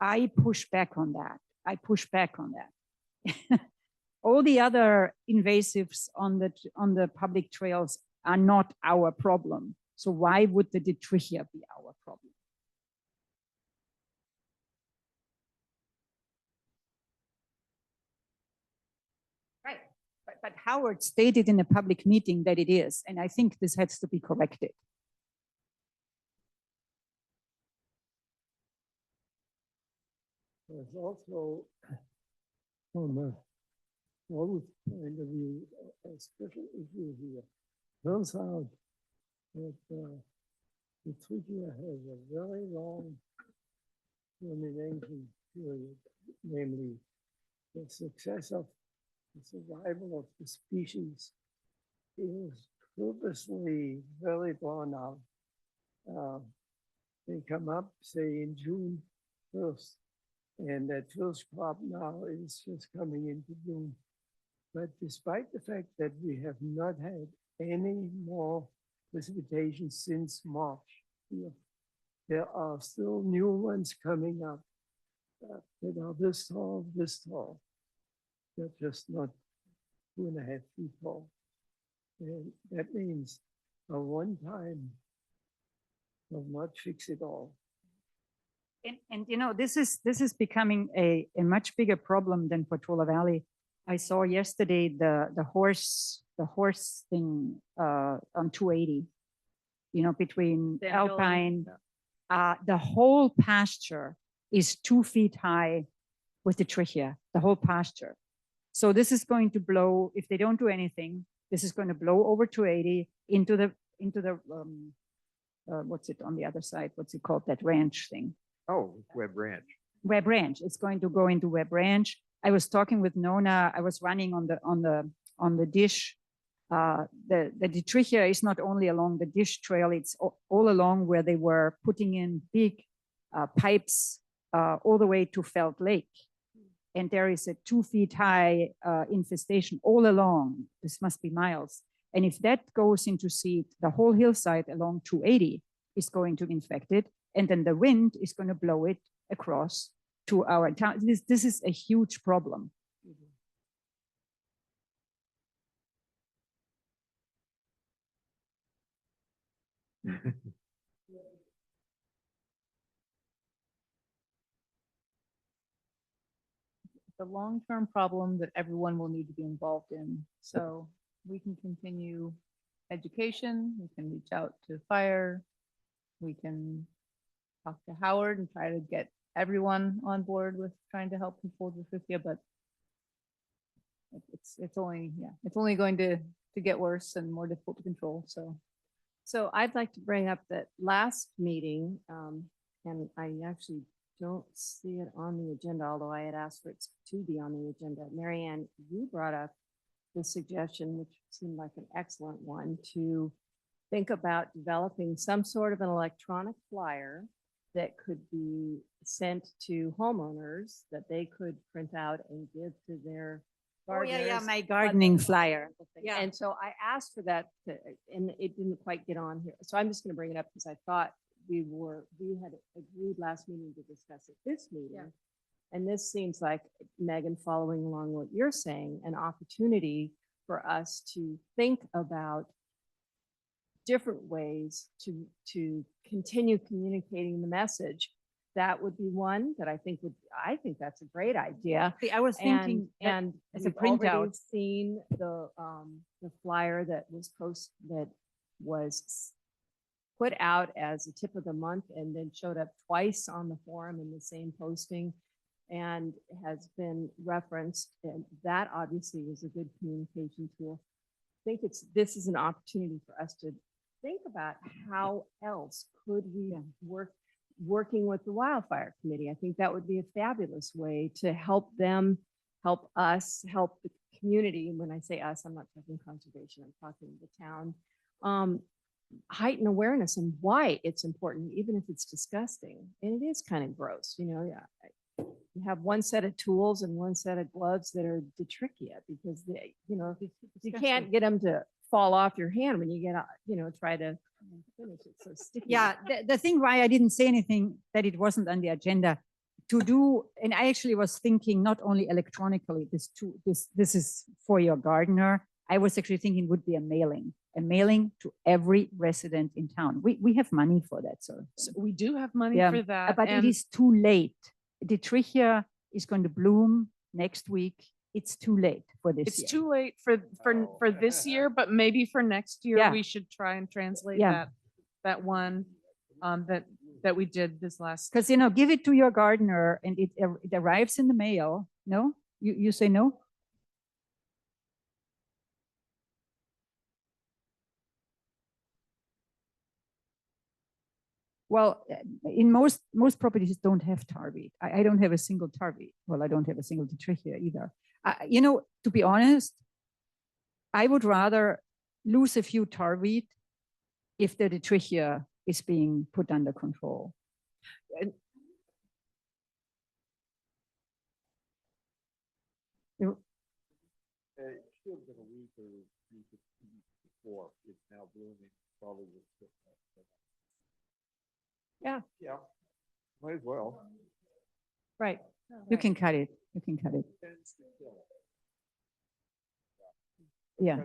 I push back on that. All the other invasives on the public trails are not our problem. So why would the trichia be our problem? Right. But Howard stated in a public meeting that it is, and I think this has to be corrected. There's also, from a water point of view, a special issue here. Turns out that the trachea has a very long termination period, namely the success of the survival of the species is purposely very drawn out. They come up, say, in June 1st, and that first crop now is just coming into bloom. But despite the fact that we have not had any more precipitation since March, here, there are still new ones coming up that are this tall, this tall. They're just not 2.5 feet tall. And that means a one-time will not fix it all. And you know, this is becoming a much bigger problem than Portola Valley. I saw yesterday the horse thing on 280, you know, between The hill, Alpine. The whole pasture is 2 feet high with the trichia, the whole pasture. So this is going to blow, if they don't do anything, this is going to blow over 280 into the what's it on the other side? What's it called? That ranch thing. Oh, Web Ranch. Web Ranch. It's going to go into Web Ranch. I was talking with Nona. I was running on the dish. The Detrichia is not only along the dish trail, it's all along where they were putting in big pipes all the way to Felt Lake. And there is a 2 feet high infestation all along. This must be miles. And if that goes into seed, the whole hillside along 280 is going to be infected. And then the wind is going to blow it across to our town. This is a huge problem. The long-term problem that everyone will need to be involved in. So we can continue education, we can reach out to fire, we can talk to Howard and try to get everyone on board with trying to help people with Rufia, but it's only going to get worse and more difficult to control. So I'd like to bring up that last meeting, and I actually don't see it on the agenda, although I had asked for it to be on the agenda. Marianne, you brought up the suggestion, which seemed like an excellent one, to think about developing some sort of an electronic flyer that could be sent to homeowners that they could print out and give to their gardeners. my gardening flyer. Yeah. And so I asked for that, and it didn't quite get on here. So I'm just going to bring it up because I thought we had agreed last meeting to discuss it this meeting. And this seems like, Megan, following along what you're saying, an opportunity for us to think about different ways to continue communicating the message. That would be one that I think that's a great idea. See, I was thinking that And as a we've already printout. seen the flyer that was put out as a tip of the month and then showed up twice on the forum in the same posting and has been referenced. And that obviously was a good communication tool. I think this is an opportunity for us to think about how else could we working with the wildfire committee. I think that would be a fabulous way to help them, help us, help the community. And when I say us, I'm not talking conservation, I'm talking the town. Heighten awareness and why it's important, even if it's disgusting. And it is kind of gross, you know, you have one set of tools and one set of gloves that are Detrichia because they, you know, you can't get them to fall off your hand when you get, try to finish it. So sticky. Yeah, the thing why I didn't say anything that it wasn't on the agenda to do, and I actually was thinking not only electronically, this is for your gardener. I was actually thinking would be a mailing to every resident in town. We have money for that sort of So thing. we do have money Yeah, for that. But it and is too late. The trichia is going to bloom next week. It's too late for this It's year. too late for this year, but maybe for next year, Yeah. we should try and translate Yeah. that one that we did this last. Because, give it to your gardener and it arrives in the mail. No? You say no? Well, in most properties don't have tar weed. I don't have a single tar weed. Well, I don't have a single Detrichia either. To be honest, I would rather lose a few tar weed if the Detrichia is being put under control. It should have been a week or two weeks before. It's now blooming, probably with. Yeah. Yeah, might as well. Right. You can cut it. You can cut it. Yeah.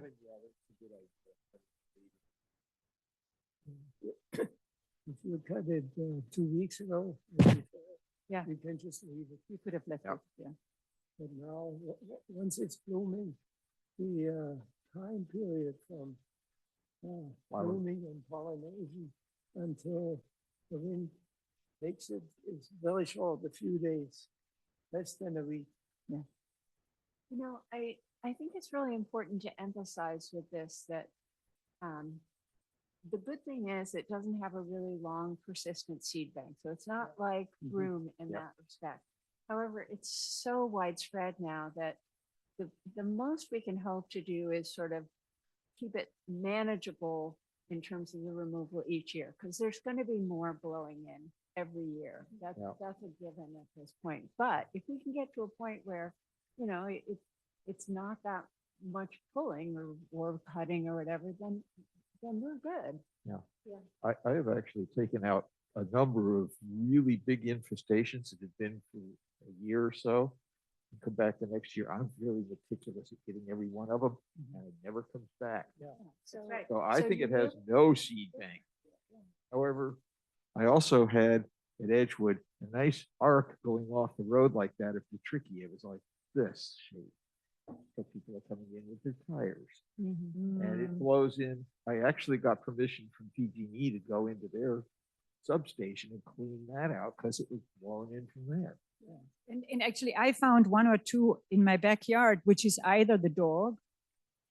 If you cut it 2 weeks ago. or before, Yeah. You can just leave it. You could have left Yeah. it. Yeah. But now, once it's blooming, the time period from blooming and pollination until the wind takes it is very short, a few days, less than a week. I think it's really important to emphasize with this that the good thing is it doesn't have a really long persistent seed bank. So it's not like broom in Yeah. that respect. However, it's so widespread now that the most we can hope to do is sort of keep it manageable in terms of the removal each year, because there's going to be more blowing in every year. That's a given at this point. But if we can get to a point where, it's not that much pulling or cutting or whatever, then we're good. I have actually taken out a number of really big infestations that have been for a year or so. And come back the next year, I'm really meticulous at getting every one of them, and it never comes back. So, So I So think you it has will- no seed bank. However, I also had at Edgewood a nice arc going off the road like that of Detrichia. It was like this shape. So people are coming in with their tires. And it blows in. I actually got permission from PG&E to go into their substation and clean that out because it was blowing in from there. And actually, I found one or two in my backyard, which is either the dog,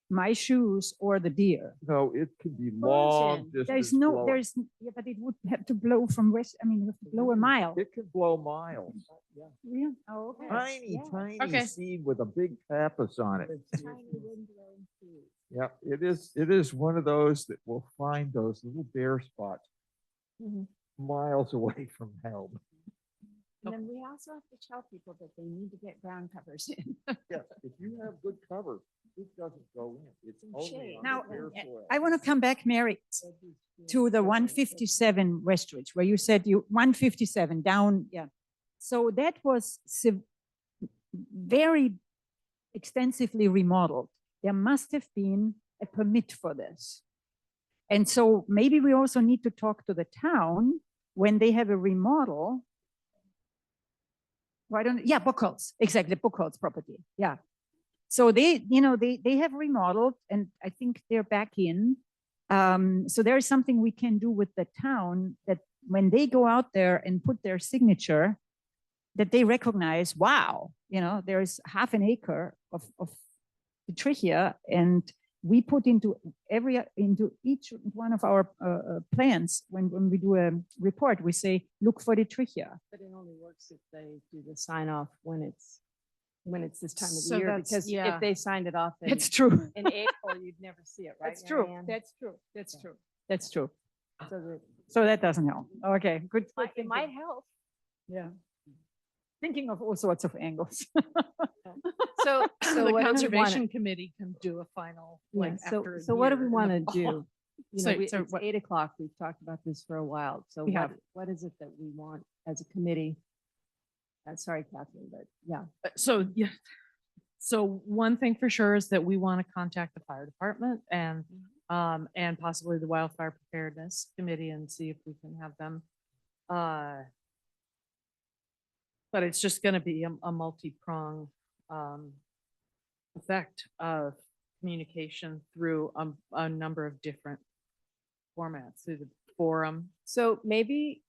my shoes, or the deer. No, it can be Blows long in. distance. blowing. Yeah, but it would have to blow from west, you have to blow a mile. It can blow miles. Yeah. Oh, okay. Tiny, Yeah. tiny Okay. seed with a big pappus on it. Tiny wind-blown seed. Yeah, it is one of those that will find those little bare spots miles away from home. And then we also have to tell people that they need to get ground covers in. Yes, if you have good cover, it doesn't go in. It's Some only shade. on Now, the bare soil. I want to come back, Mary, to the 157 Westridge, where you said 157 down, yeah. So that was very extensively remodeled. There must have been a permit for this. And so maybe we also need to talk to the town when they have a remodel. Why don't, yeah, Buchholz, exactly, Buchholz property, yeah. So they, you know, they have remodeled and I think they're back in. So there is something we can do with the town that when they go out there and put their signature, that they recognize, wow, you know, there is half an acre of Trichia, and we put into each one of our plans when we do a report, we say, look for the Trichia. But it only works if they do the sign off when it's this time of So the year, that's- because yeah. if they signed it off in, That's true. in April, you'd never see it, right? That's true. Marianne? That's true. That's Yeah. true. That's true. So that So that doesn't help. Okay, good. it might help. Yeah. Thinking of all sorts of angles. So, The so what do we want Conservation Committee can do a final, like, so, after a so what do year we in the want to fall. do? You So- know, so it's what- 8 o'clock. We've talked about this for a while. So We have. what is it that we want as a committee? Sorry, Catherine, but yeah. So, yeah. So one thing for sure is that we want to contact the fire department and possibly the wildfire preparedness committee and see if we can have them. But it's just going to be a multi-prong effect of communication through a number of different formats, through the forum. So maybe,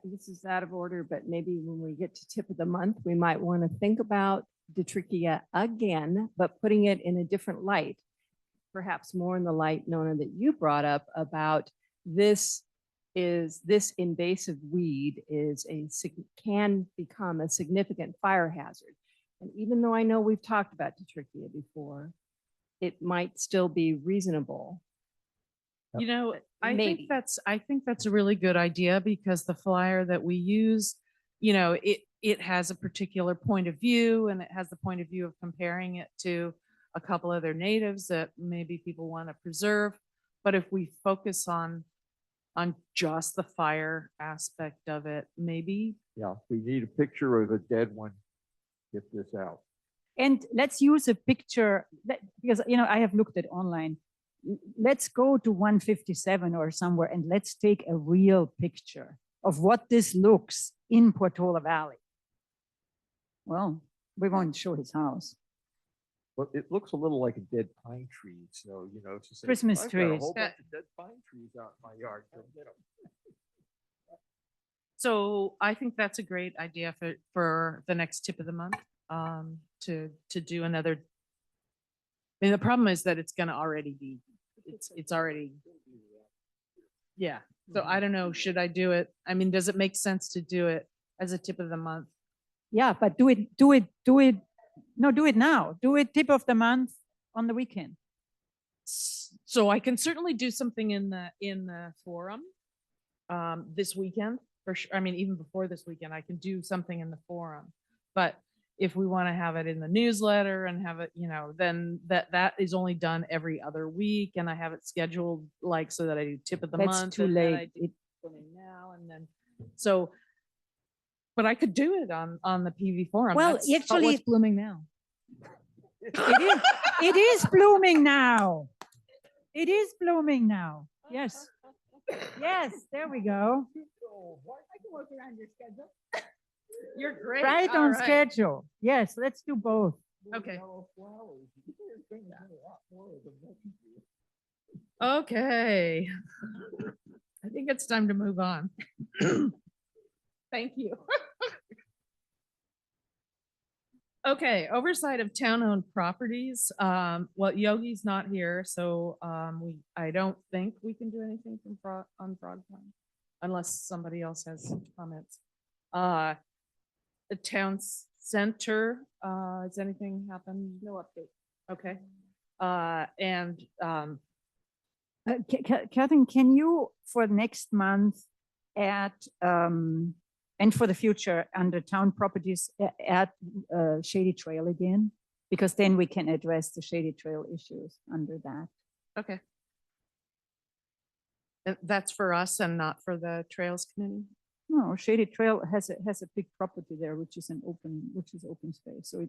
this is out of order, but maybe when we get to tip of the month, we might want to think about Detrichia again, but putting it in a different light. Perhaps more in the light, Nona, that you brought up about this invasive weed can become a significant fire hazard. And even though I know we've talked about Detrichia before, it might still be reasonable. You know, I maybe. think that's a really good idea because the flyer that we use, you know, it has a particular point of view and it has the point of view of comparing it to a couple other natives that maybe people want to preserve. But if we focus on just the fire aspect of it, maybe. Yeah, we need a picture of a dead one. Get this out. And let's use a picture because, you know, I have looked at online. Let's go to 157 or somewhere and let's take a real picture of what this looks in Portola Valley. Well, we won't show his house. But it looks a little like a dead pine tree, so, you know, it's just. Christmas I've got a trees. whole bunch of dead pine trees out in my yard. Go get 'em. So I think that's a great idea for the next tip of the month, to do another. I mean, the problem is that it's gonna already be, it's already. Yeah, so I don't know, should I do it? I mean, does it make sense to do it as a tip of the month? Yeah, but do it now. Do it tip of the month on the weekend. So I can certainly do something in the forum, this weekend, for sure. I mean, even before this weekend, I can do something in the forum. But if we want to have it in the newsletter and have it, you know, then that is only done every other week. And I have it scheduled like so that I do tip of the That's month. too and then I late. do something now and then, so, but I could do it on the PV forum. Well, That's- But actually, what's blooming now? it is blooming now. It is blooming now. Yes. Yes, there we go. You're great. Right All on schedule. Yes, let's do both. Okay. Yellow flowers. There's been a lot more of them, haven't you? Okay. I think it's time to move on. Thank you. Okay, oversight of town-owned properties. Well, Yogi's not here, so I don't think we can do anything from on Frog Pond unless somebody else has comments. The town center, has anything happened? No update. Okay. And Catherine, can you for next month add, and for the future under town properties, add Shady Trail again? Because then we can address the Shady Trail issues under that. okay. That's for us and not for the Trails Committee? No, Shady Trail has a big property there, which is open space, so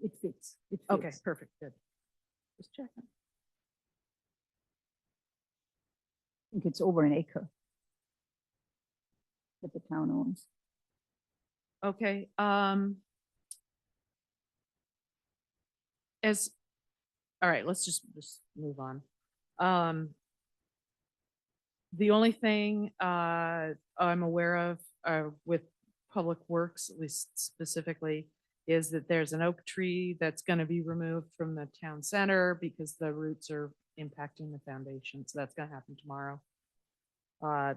it fits. It Okay, fits. perfect, good. Just checking. I think it's over an acre that the town owns. Okay, all right, let's just move on. The only thing, I'm aware of, with Public Works, at least specifically, is that there's an oak tree that's gonna be removed from the town center because the roots are impacting the foundation, so that's gonna happen tomorrow.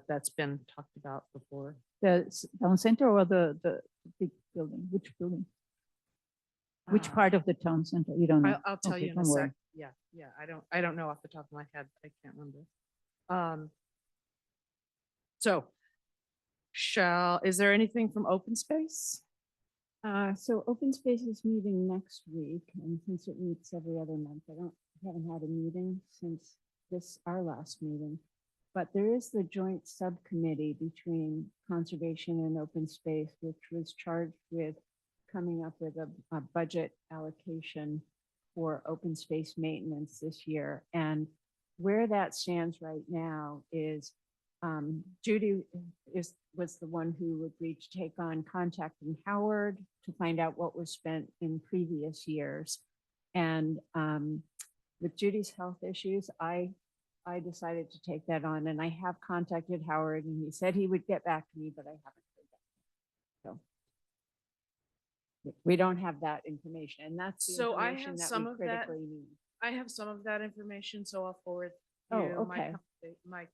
That's been talked about before. Town center or the big building? Which building? Which Uh, part of the town center? You don't know? I'll tell Okay, you in a don't worry. sec. Yeah, I don't know off the top of my head. I can't remember. So is there anything from open space? So open space is meeting next week, and since it meets every other month, haven't had a meeting since our last meeting. But there is the joint subcommittee between conservation and open space, which was charged with coming up with a budget allocation for open space maintenance this year. And where that stands right now is Judy was the one who agreed to take on contacting Howard to find out what was spent in previous years. And with Judy's health issues, I decided to take that on, and I have contacted Howard, and he said he would get back to me, but I haven't heard back. So we don't have that information, and that's the So I information have that some we of that. critically need. I have some of that information, so I'll forward Oh, you my, okay. my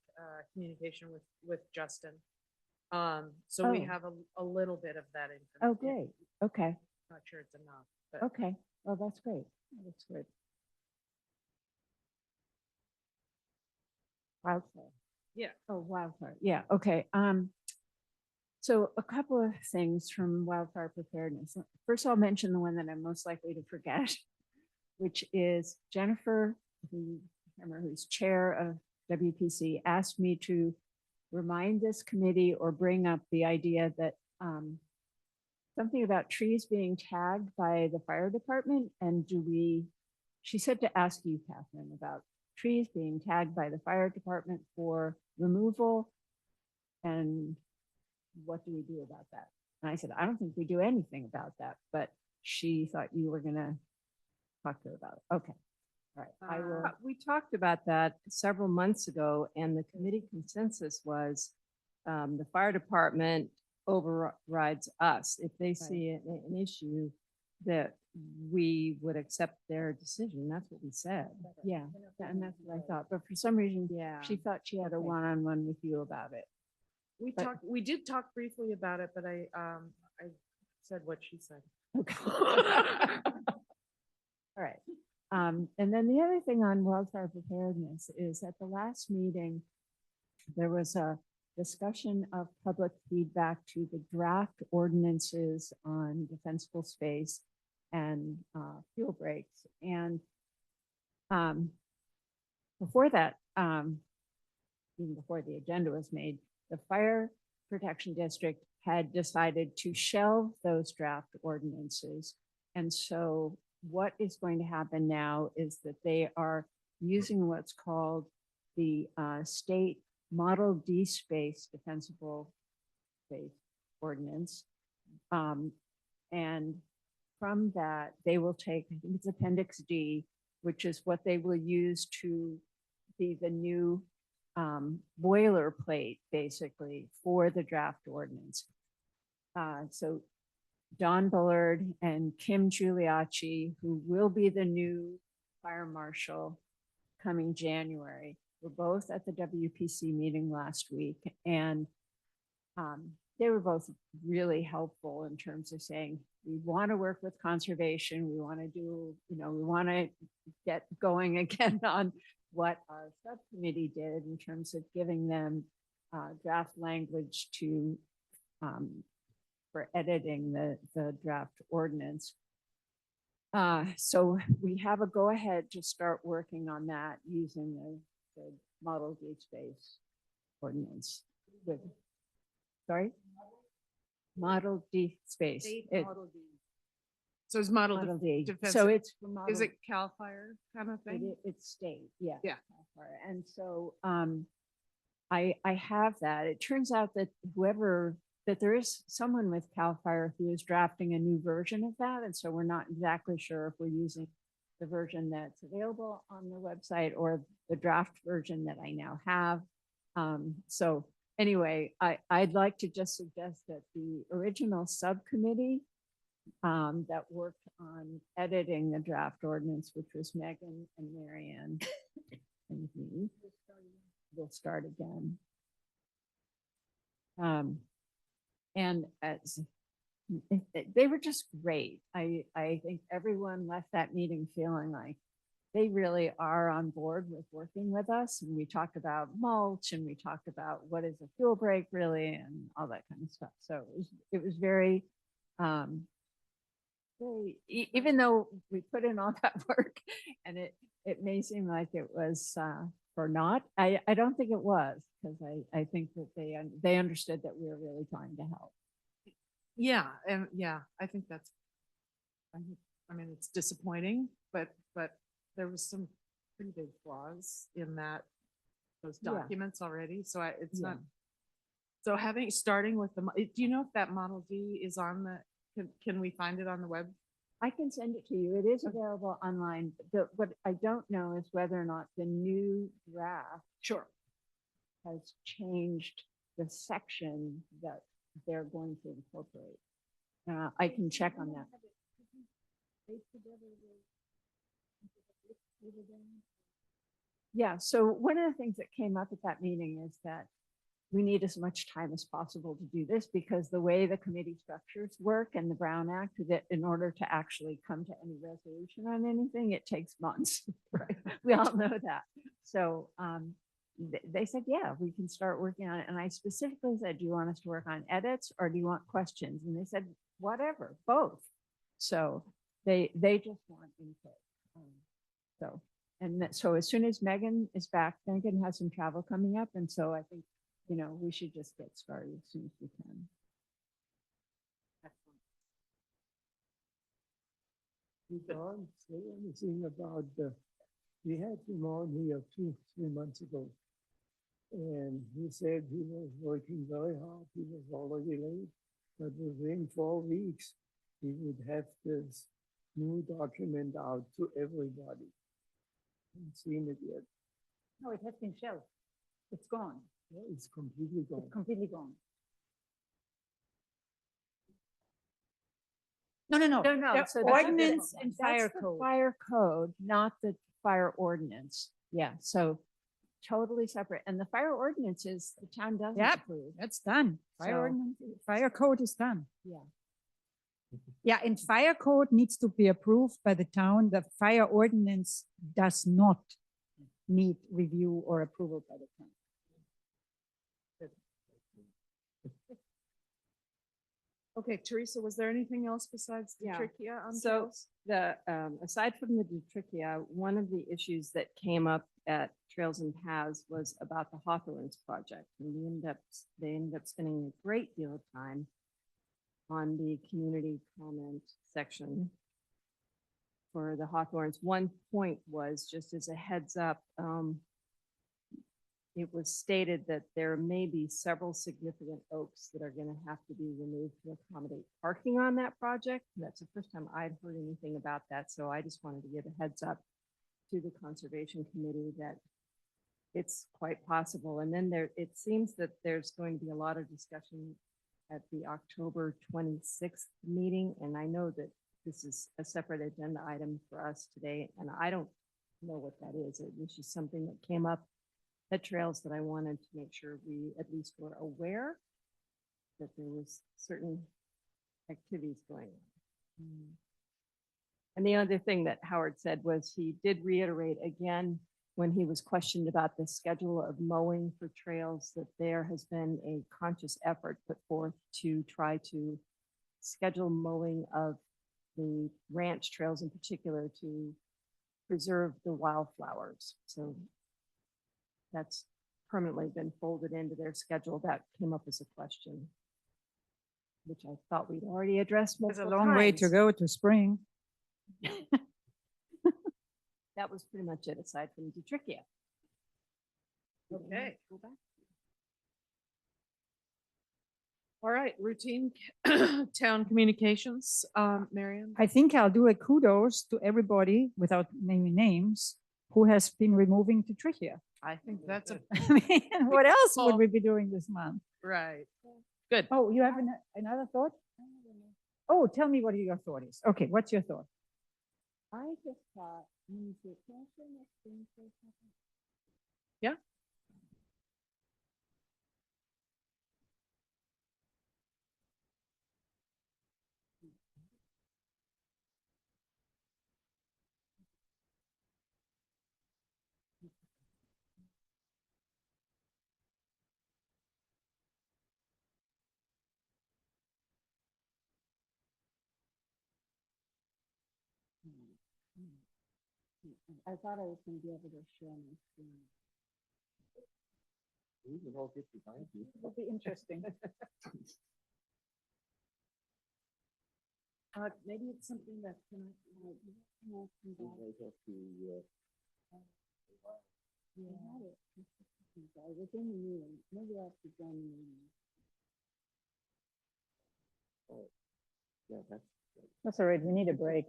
communication with Justin. So we Oh. have a little bit of that information. Oh, great. Okay. Not sure it's enough, but Okay. Well, that's great. That's good. Wildfire. Yeah. Oh, wildfire. Yeah. Okay. So a couple of things from wildfire preparedness. First, I'll mention the one that I'm most likely to forget, which is Jennifer, who's chair of WPC, asked me to remind this committee or bring up the idea that something about trees being tagged by the fire department. And she said to ask you, Catherine, about trees being tagged by the fire department for removal. And what do we do about that? And I said, I don't think we do anything about that, but she thought you were gonna talk to her about it. Okay. All right. I will. We talked about that several months ago, and the committee consensus was the fire department overrides us. If they see an issue, that we would accept their decision. That's what we said. Yeah, and that's what I thought. But for some reason, Yeah. she thought she had a Okay. one-on-one with you about it. But- we did talk briefly about it, but I said what she said. Okay. All right. And then the other thing on wildfire preparedness is at the last meeting, there was a discussion of public feedback to the draft ordinances on defensible space and fuel breaks. And before that, even before the agenda was made, the Fire Protection District had decided to shelve those draft ordinances. And so what is going to happen now is that they are using what's called the state Model D space defensible space ordinance. And from that, they will take, I think it's Appendix D, which is what they will use to be the new boilerplate, basically, for the draft ordinance. So Don Bullard and Kim Giuliacci, who will be the new fire marshal coming January, were both at the WPC meeting last week. And they were both really helpful in terms of saying, we want to work with conservation. We want to do, we want to get going again on what our subcommittee did in terms of giving them draft language to for editing the draft ordinance. So we have a go-ahead to start working on that using the Model D space ordinance. Sorry? Model D space. It- So it's Model Model D. Defense. So it's for Is Model it CAL FIRE kind of thing? It's state, yeah. Yeah. California. And so, I have that. It turns out that that there is someone with CAL FIRE who is drafting a new version of that. And so we're not exactly sure if we're using the version that's available on the website or the draft version that I now have. So anyway, I'd like to just suggest that the original subcommittee that worked on editing the draft ordinance, which was Megan and Marianne and me, will start again. And they were just great. I think everyone left that meeting feeling like they really are on board with working with us. And we talked about mulch and we talked about what is a fuel break really and all that kind of stuff. So it was very, even though we put in all that work and it may seem like it was for naught, I don't think it was, because I think that they understood that we were really trying to help. Yeah, and yeah, I think that's, I mean, it's disappointing, but there was some pretty big flaws in those Yeah. documents already, so it's Yeah. not. So starting with do you know if that Model D is on can we find it on the web? I can send it to you. It is available online. What I don't know is whether or not the new draft Sure. has changed the section that they're going to incorporate. I can check on that. Yeah, so one of the things that came up at that meeting is that we need as much time as possible to do this because the way the committee structures work and the Brown Act, that in order to actually come to any resolution on anything, it takes months. Right? We all know that. So they said, yeah, we can start working on it. And I specifically said, do you want us to work on edits or do you want questions? And they said, whatever, both. So they just want input. So as soon as Megan is back, Megan has some travel coming up. And so I think, we should just get started as soon as we can. You can't say anything about we had him on here 2-3 months ago. And he said he was working very hard. He was already late, but within 4 weeks, he would have this new document out to everybody. Haven't seen it yet. No, it has been shelved. It's gone. Yeah, it's completely gone. It's completely gone. No. The So that's ordinance different. and That's fire the code. Fire code, not the fire ordinance. Yeah, so totally separate. And the fire ordinance is the town doesn't Yep. approve. That's done. So- Fire ordinance, fire code is done. Yeah. Yeah, and fire code needs to be approved by the town. The fire ordinance does not need review or approval by the town. Okay, Teresa, was there anything else besides the Yeah. trachea on So trails? aside from the Trickia, one of the issues that came up at Trails and Paths was about the Hawthorns project. And they ended up spending a great deal of time on the community comment section for the Hawthorns. One point was, just as a heads up, it was stated that there may be several significant oaks that are going to have to be removed to accommodate parking on that project. And that's the first time I'd heard anything about that. So I just wanted to give a heads up to the Conservation Committee that it's quite possible. And then it seems that there's going to be a lot of discussion at the October 26th meeting. And I know that this is a separate agenda item for us today, and I don't know what that is. It was just something that came up at Trails that I wanted to make sure we at least were aware that there was certain activities going on. And the other thing that Howard said was he did reiterate again when he was questioned about the schedule of mowing for trails, that there has been a conscious effort put forth to try to schedule mowing of the ranch trails in particular to preserve the wildflowers. So that's permanently been folded into their schedule. That came up as a question. which I thought we'd already addressed There's a multiple long way to times. go to spring. That was pretty much it, aside from Detrichia. Okay. Go back. All right, routine town communications, Marion? I think I'll do a kudos to everybody without naming names who has been removing Trichia. I think that's a, I mean, what else would Well- we be doing this month? right. Good. Oh, you have another thought? Oh, tell me what your thought is. Okay, what's your thought? I just thought, can I share my screen for a second? Yeah. I thought I was gonna be able to share my screen. We can all get behind you. It'll be interesting. Maybe it's something that can, We might have to, I was in the meeting, maybe I have to join the meeting. yeah, That's all right. We need a break.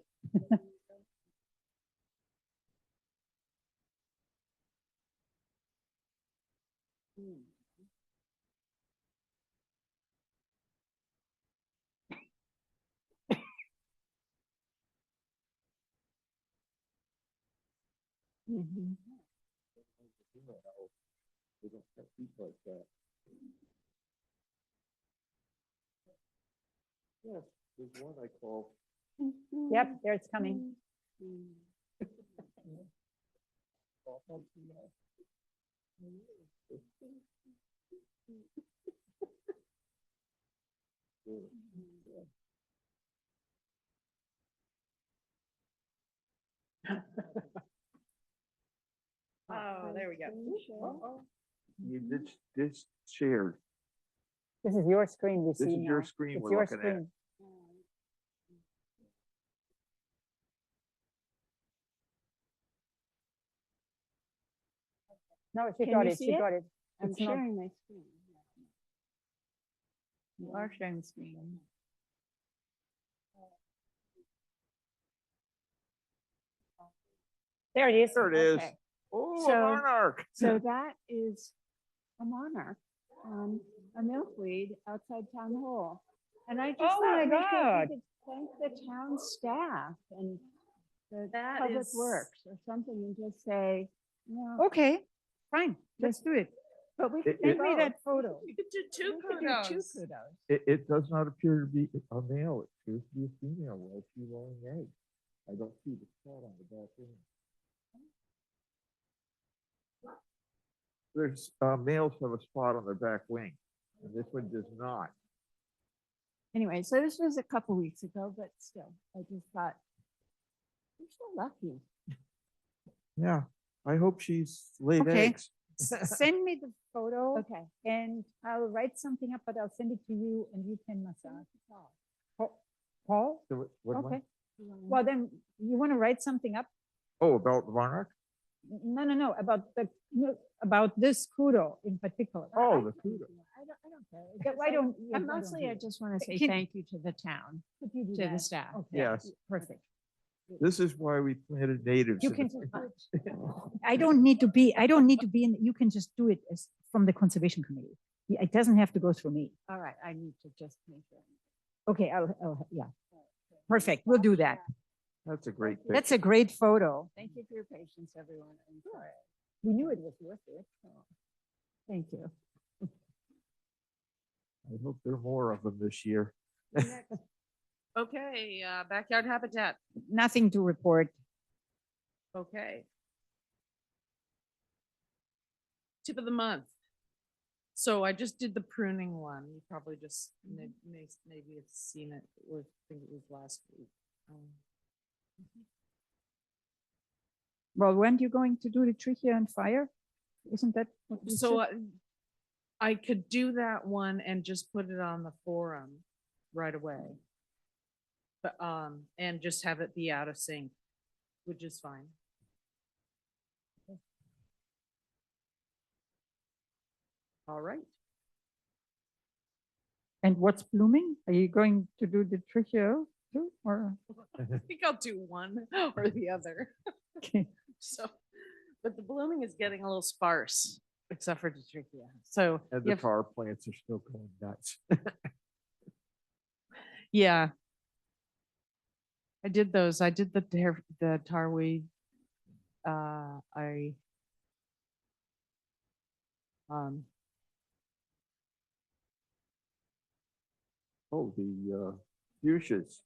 we don't have people like that. Yes, there's one I call. Yep, there it's coming. oh, there we go. You did this shared. This is your screen we This see is your now. screen It's we're your looking at. screen. No, she Can got you it. see She it? got it. I'm It's not- sharing my screen. You are sharing the screen. There it is. There it is. Okay. Oh, a So- monarch. So that is a monarch on a milkweed outside town hall. And I just Oh thought my we could- God. we could thank the town staff and the That public is- works or something and just say, you know, Okay, fine. Let's do it. but we could. Send me both. that photo. You could do We two could do two kudos. kudos. It does not appear to be a male. It appears to be a female while she's laying eggs. I don't see the spot on the back end. There's, males have a spot on their back wing, and this one does not. Anyway, so this was a couple weeks ago, but still, I just thought, you're so lucky. Yeah, I hope she's laid Okay. eggs. Send me the photo Okay. and I'll write something up, but I'll send it to you and you can massage. Paul? So what am I- Okay. Well, then you want to write something up? Oh, about the monarch? No, about this kudo in particular. Oh, the kudo. I don't care. It's Yeah, just why like- don't? yeah, And why don't mostly you? I just want to say Can- thank you to the town, Could you do to the that? staff. Okay, Yes. perfect. This is why we planted natives. You in can, the- I don't need to be in, you can just do it as from the conservation committee. Yeah, it doesn't have to go through me. All right, I need to just make sure. Okay, yeah. Perfect, we'll do that. That's a great thing. That's a great photo. Thank you for your patience, everyone. I'm sorry. We knew it was worth it. Thank you. I hope there are more of them this year. Okay, backyard habitat. Nothing to report. Okay. Tip of the month. So I just did the pruning one. You probably just maybe have seen it, or I think it was last week. Well, when you going to do the Trichia and fire? Isn't that what you So said? I could do that one and just put it on the forum. right away. But, and just have it be out of sync, which is fine. All right. And what's blooming? Are you going to do the trichio too, or? I think I'll do one or the other. Okay. So, but the blooming is getting a little sparse, except for Trichia. So, And you the have- tar plants are still going nuts. yeah. I did those. I did the tarweed. I Oh, the fuchsias.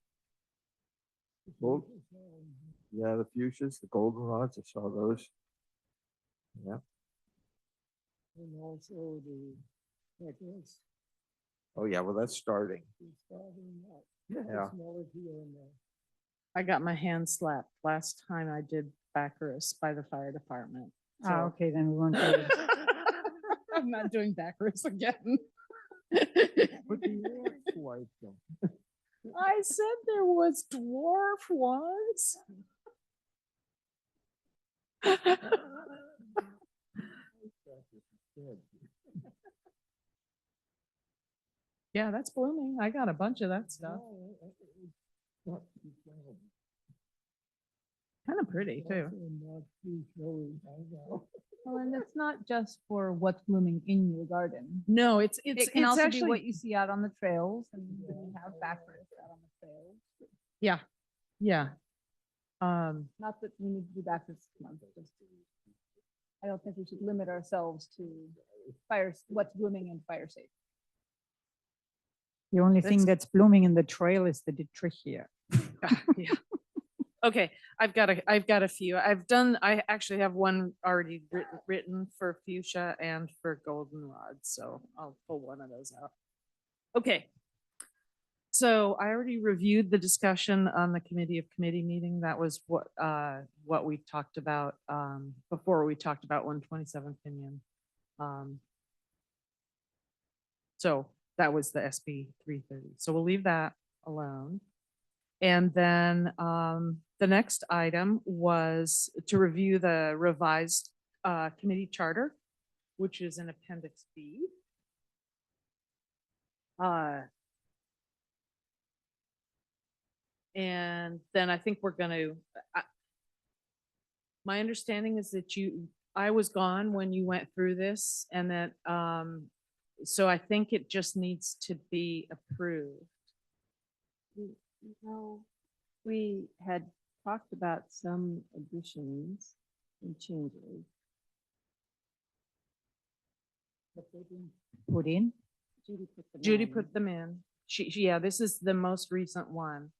Well, yeah, the fuchsias, the goldenrods, I saw those. Yeah. And also the necklace Oh, yeah, well, that's starting. is starting up. Yeah. Small here and there. I got my hand slapped last time I did Bacchus by the fire department. Ah, So- okay, then we won't do it. I'm not doing Bacchus again. But the ants like them. I said there was dwarf ones. Yeah, that's blooming. I got a bunch of that stuff. Kind of pretty too. Also not too showy, I know. Well, and it's not just for what's blooming in your garden. No, it's It can also be actually, what you see out on the trails, and we have backwards out on the trails. yeah. Not that we need to do backwards this month, just I don't think we should limit ourselves to what's blooming and fire safe. The only thing That's- that's blooming in the trail is the trichia. Yeah. Okay, I've got a few. I actually have one already written for fuchsia and for goldenrod, so I'll pull one of those out. Okay. So I already reviewed the discussion on the committee meeting. That was what we talked about, before we talked about 127 Pinion. So that was the SB 330. So we'll leave that alone. And then the next item was to review the revised committee charter, which is in Appendix B. And then I think we're going to, my understanding is that I was gone when you went through this, and that, so I think it just needs to be approved. No, we had talked about some additions and changes. Put in. Judy put them in. Yeah, this is the most recent one.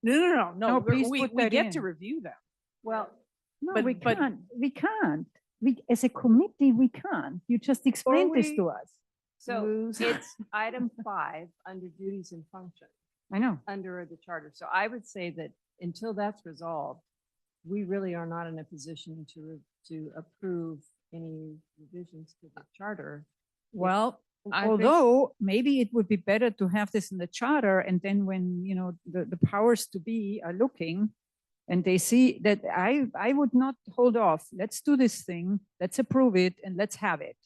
No, No, please we put that get to in. review them. Well, No, But- we but- can't. We can't. We, as a committee, we can't. You just explained this we- to us. so Lose. it's item 5 under duties and functions, I know. under the charter. So I would say that until that's resolved, we really are not in a position to approve any revisions to the charter. Well, I think- although maybe it would be better to have this in the charter, and then when, you know, the powers to be are looking and they see that I would not hold off. Let's do this thing, let's approve it, and let's have it.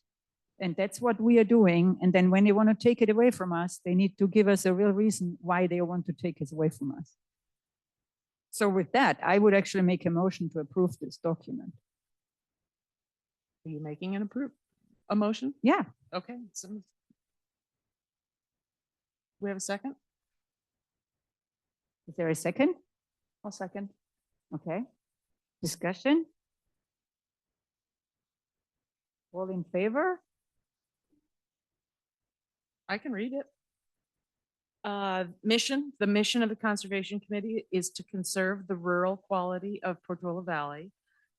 And that's what we are doing. And then when they want to take it away from us, they need to give us a real reason why they want to take it away from us. So with that, I would actually make a motion to approve this document. Are you making a motion? Yeah. Okay. So we have a second? Is there a second? I'll second. Okay. Discussion? All in favor? I can read it. The mission of the Conservation Committee is to conserve the rural quality of Portola Valley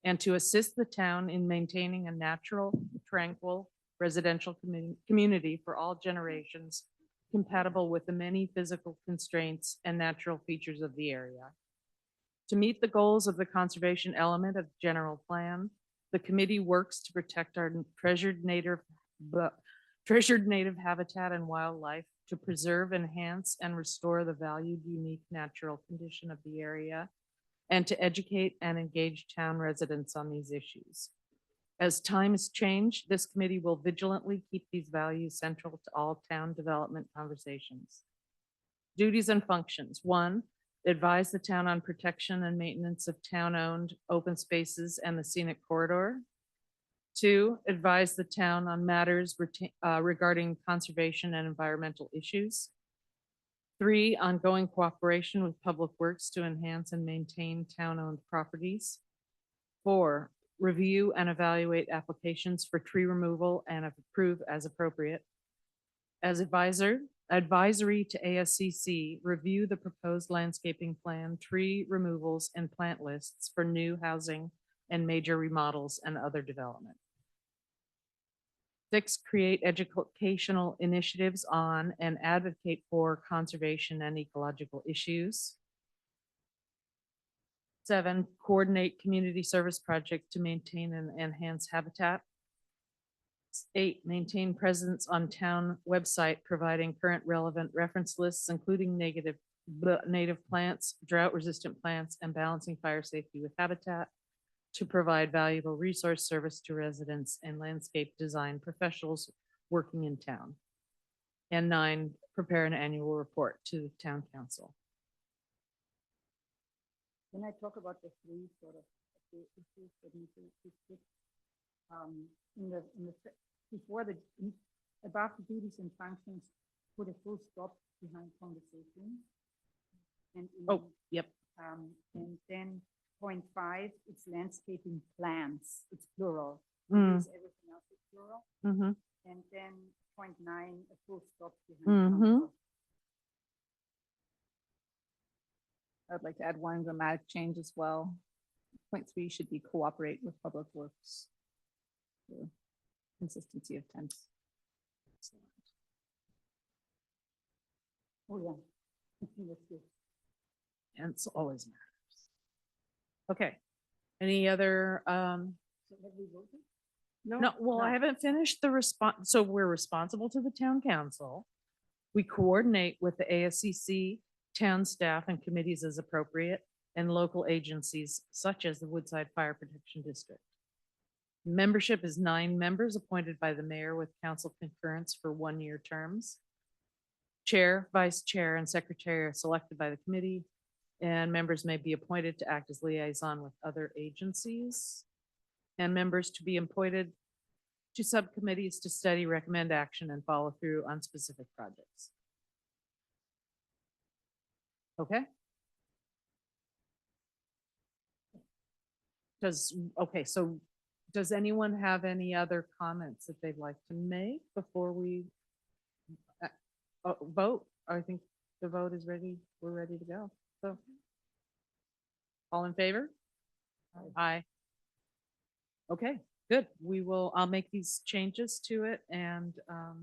and to assist the town in maintaining a natural, tranquil residential community for all generations, compatible with the many physical constraints and natural features of the area. To meet the goals of the conservation element of the general plan, the committee works to protect our treasured native habitat and wildlife, to preserve, enhance, and restore the valued, unique natural condition of the area, and to educate and engage town residents on these issues. As times change, this committee will vigilantly keep these values central to all town development conversations. Duties and functions. 1, advise the town on protection and maintenance of town-owned open spaces and the scenic corridor. 2, advise the town on matters regarding conservation and environmental issues. 3, ongoing cooperation with Public Works to enhance and maintain town-owned properties. 4, review and evaluate applications for tree removal and approve as appropriate. As advisory to ASCC, review the proposed landscaping plan, tree removals, and plant lists for new housing and major remodels and other development. 6, create educational initiatives on and advocate for conservation and ecological issues. 7, coordinate community service projects to maintain and enhance habitat. 8, maintain presence on town website, providing current relevant reference lists, including native plants, drought-resistant plants, and balancing fire safety with habitat, to provide valuable resource service to residents and landscape design professionals working in town. And 9, prepare an annual report to the town council. Can I talk about the 3 sort of issues that need to be fixed? Before above the duties and functions, put a full stop behind conversation. And Oh, yep. and then point 5, it's landscaping plans, it's plural. Mm. Because everything else is plural. Mhm. And then point 9, a full stop behind Mhm. council. I'd like to add one grammatic change as well. Point 3 should be cooperate with Public Works. For consistency of tense. Oh, yeah. That's good. And it's always matters. Okay. Any other, So have we voted? no, well, I haven't finished the response. So we're responsible to the town council. We coordinate with the ASCC, town staff and committees as appropriate, and local agencies such as the Woodside Fire Protection District. Membership is 9 members appointed by the mayor with council concurrence for 1-year terms. Chair, vice chair, and secretary are selected by the committee, and members may be appointed to act as liaison with other agencies, and members to be appointed to subcommittees to study, recommend action, and follow through on specific projects. Okay? So does anyone have any other comments that they'd like to make before we vote? I think the vote is ready. We're ready to go. So all in favor? Aye. Okay, good. I'll make these changes to it and I'll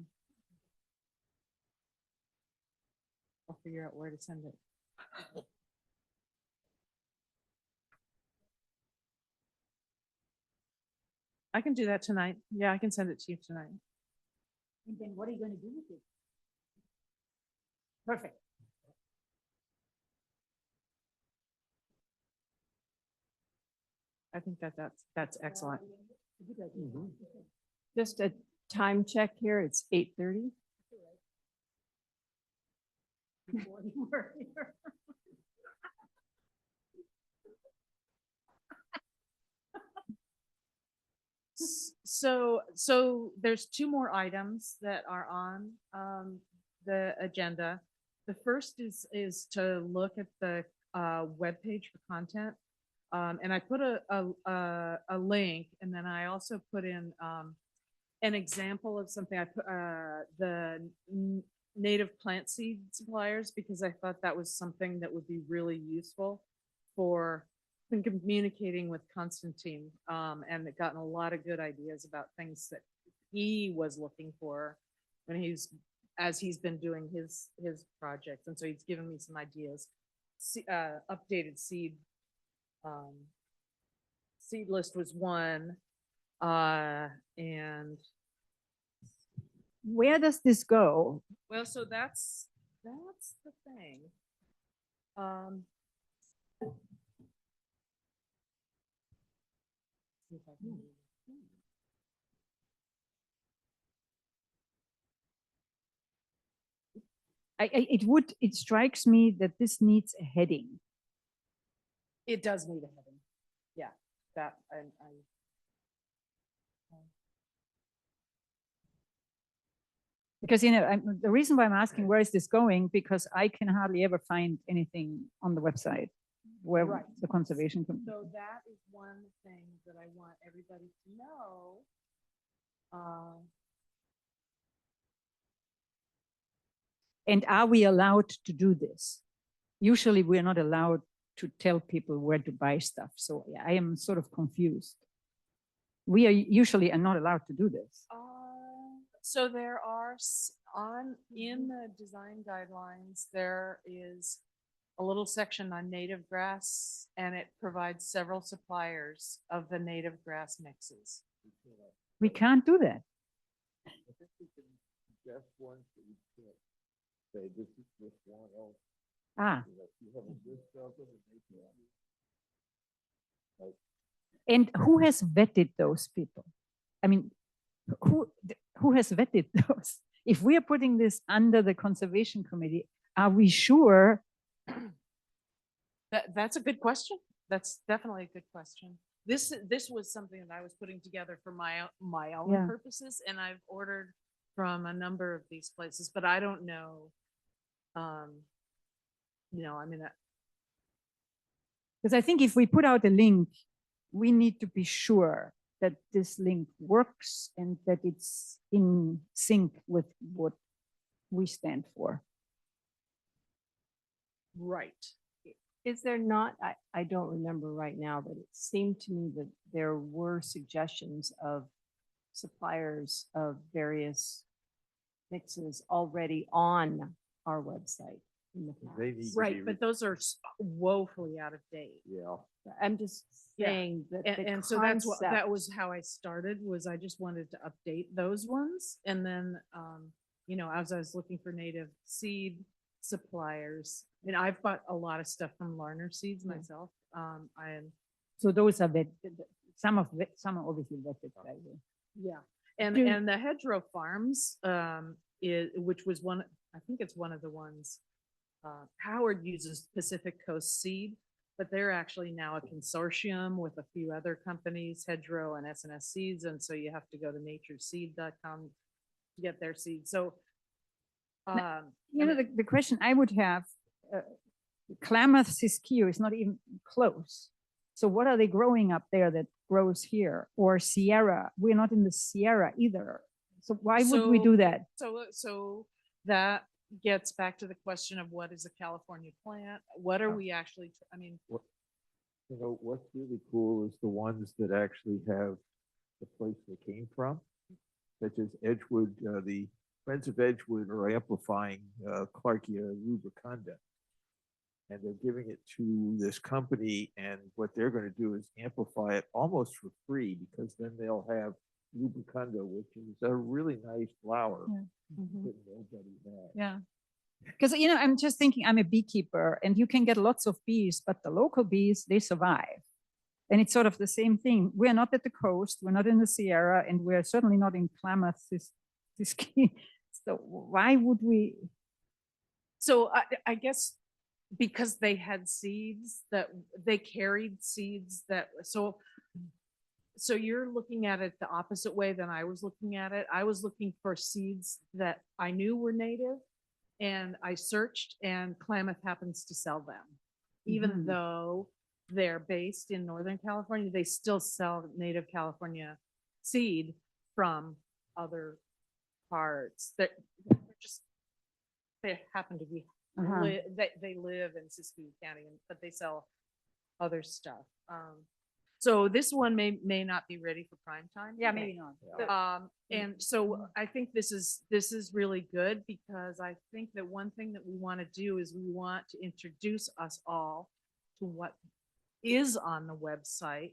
figure out where to send it. I can do that tonight. Yeah, I can send it to you tonight. And then what are you going to do with it? Perfect. I think that's excellent. Good idea. Just a time check here. It's 8:30. Before you were here. So there's 2 more items that are on the agenda. The first is to look at the webpage for content. And I put a link, and then I also put in an example of something I put, native plant seed suppliers, because I thought that was something that would be really useful for in communicating with Constantine, and it gotten a lot of good ideas about things that he was looking for when as he's been doing his projects. And so he's given me some ideas. Updated seed list was one, and Where does this go? well, so that's the thing. See if I can- It strikes me that this needs a heading. It does need a heading. Yeah, that, I. Because, the reason why I'm asking where is this going, because I can hardly ever find anything on the website where Right. the conservation. So that is one thing that I want everybody to know. And are we allowed to do this? Usually we're not allowed to tell people where to buy stuff. So I am sort of confused. We are not allowed to do this. So there are in the design guidelines, there is a little section on native grass, and it provides several suppliers of the native grass mixes. We can't do that. I think we can suggest ones that we can't say, this is just one else. Ah, You know, if you have a list of them and they can. and who has vetted those people? I mean, who has vetted those? If we are putting this under the conservation committee, are we sure? That's a good question. That's definitely a good question. This was something that I was putting together for my own Yeah. purposes, and I've ordered from a number of these places, but I don't know. I mean, Because I think if we put out a link, we need to be sure that this link works and that it's in sync with what we stand for. right. Is there not, I don't remember right now, but it seemed to me that there were suggestions of suppliers of various mixes already on our website in the They past. need to Right, be but those are woefully out of date. Yeah. I'm just Yeah. saying that the And so that concept- was how I started, was I just wanted to update those ones. And then, as I was looking for native seed suppliers, and I've bought a lot of stuff from Larner Seeds myself. So those are vetted, some are obviously vetted. by the- Yeah, and Do- and the Hedgerow Farms, which was one, I think it's one of the ones. Howard uses Pacific Coast Seed, but they're actually now a consortium with a few other companies, Hedgerow and SNS Seeds, and so you have to go to natureseed.com to get their seeds. So, The question I would have, Klamath Siskiyou is not even close. So what are they growing up there that grows here? Or Sierra, we're not in the Sierra either. So why would we So- do that? So that gets back to the question of what is a California plant? What are we actually, What's really cool is the ones that actually have the place they came from, such as Edgewood, the Friends of Edgewood are amplifying Clarkia rubicunda. And they're giving it to this company, and what they're going to do is amplify it almost for free, because then they'll have rubicunda, which is a really nice flower Yeah. that nobody has. Yeah. Because, I'm just thinking, I'm a beekeeper and you can get lots of bees, but the local bees, they survive. And it's sort of the same thing. We're not at the coast, we're not in the Sierra, and we're certainly not in Klamath Siskiyou. So why would we? So I guess because they had seeds that they carried seeds that, so you're looking at it the opposite way than I was looking at it. I was looking for seeds that I knew were native, and I searched, and Klamath happens to sell them. Even Mhm. though they're based in Northern California, they still sell native California seed from other parts that they're just, they happen to be, Uh-huh. they live in Siskiyou County, but they sell other stuff. So this one may not be ready for prime time. Yeah, maybe not. And so I think this is really good because I think that one thing that we want to do is we want to introduce us all to what is on the website.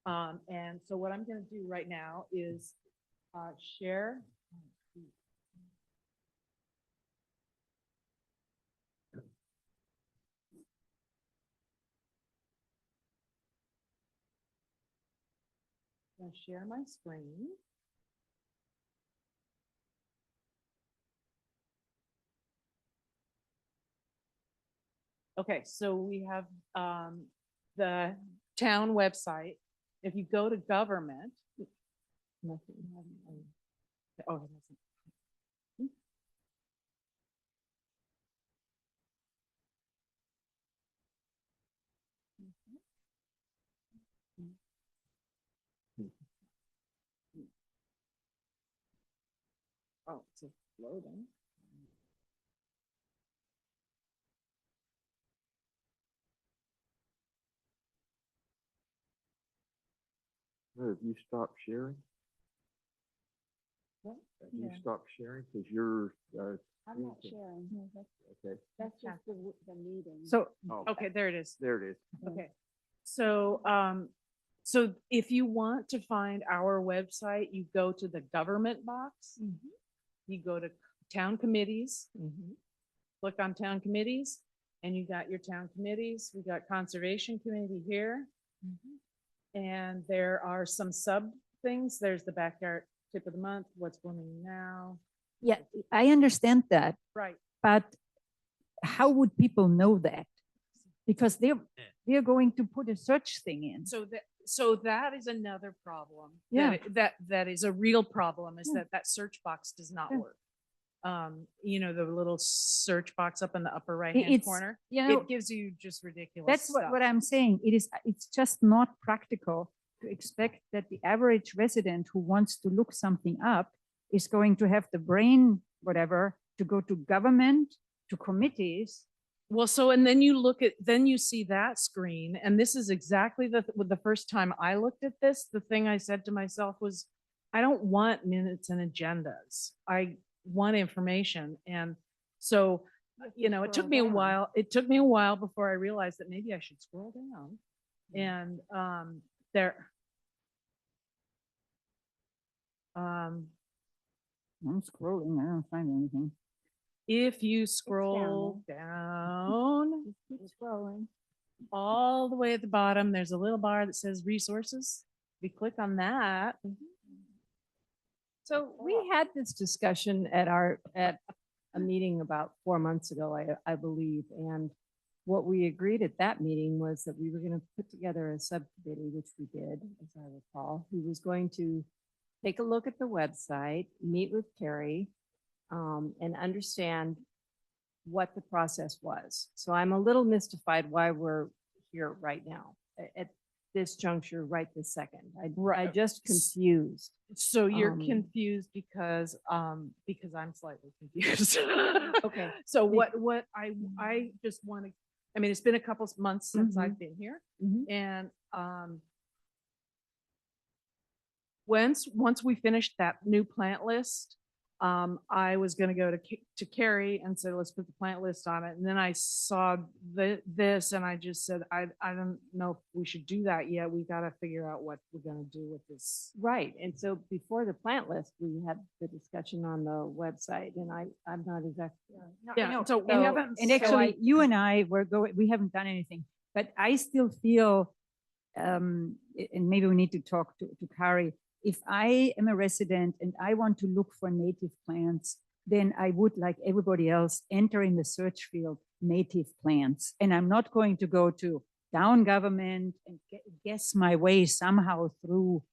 And so what I'm going to do right now is share. I'll share my screen. Okay, so we have the town website. If you go to government. Nothing. Oh, it hasn't. Oh, it's loading. Have you stopped sharing? What? Have you Yeah. stopped sharing? Because you're, I'm not Okay. sharing. okay. That's just the meeting. So Oh, Okay, there it is. there it is. Okay, so, so if you want to find our website, you go to the government box. You go to town committees, click on town committees, and you got your town committees. We got conservation committee here. And there are some sub things. There's the backyard tip of the month, what's blooming now. yeah, I understand that, Right. but how would people know that? Because they're going to put a search thing in. So that is another problem. Yeah. That is a real problem, is Yeah. that search box does not Yeah. work. You know, the little search box up in the upper right hand It's, corner, you know, it gives you just ridiculous that's stuff. what I'm saying. It's just not practical to expect that the average resident who wants to look something up is going to have the brain, whatever, to go to government, to committees. Well, so, and then then you see that screen, and this is exactly the first time I looked at this, the thing I said to myself was, I don't want minutes and agendas. I want information. And so, you know, it took me a while. It took me a while before I realized that maybe I should scroll down. And there. I'm scrolling, I don't find anything. If you scroll down Just keep scrolling. all the way at the bottom, there's a little bar that says resources. We click on that. So we had this discussion at a meeting about 4 months ago, I believe. And what we agreed at that meeting was that we were going to put together a subcommittee, which we did, as I recall, who was going to take a look at the website, meet with Carrie, and understand what the process was. So I'm a little mystified why we're here right now at this juncture, right this second. I Right. just confused. So you're Um, confused because I'm slightly confused. Okay. So what I just want to, I mean, it's been a couple of months since Mhm. I've been here, Mhm. and once we finished that new plant list, I was gonna go to Carrie and say, let's put the plant list on it. And then I saw this and I just said, I don't know if we should do that yet. We gotta figure out what we're gonna do with this. Right, and so before the plant list, we had the discussion on the website, and I'm not exactly. Yeah, so we So- haven't. And So actually, I- you and I were going, we haven't done anything, but I still feel, and maybe we need to talk to Kari. If I am a resident and I want to look for native plants, then I would, like everybody else, enter in the search field, native plants. And I'm not going to go to town government and guess my way somehow through,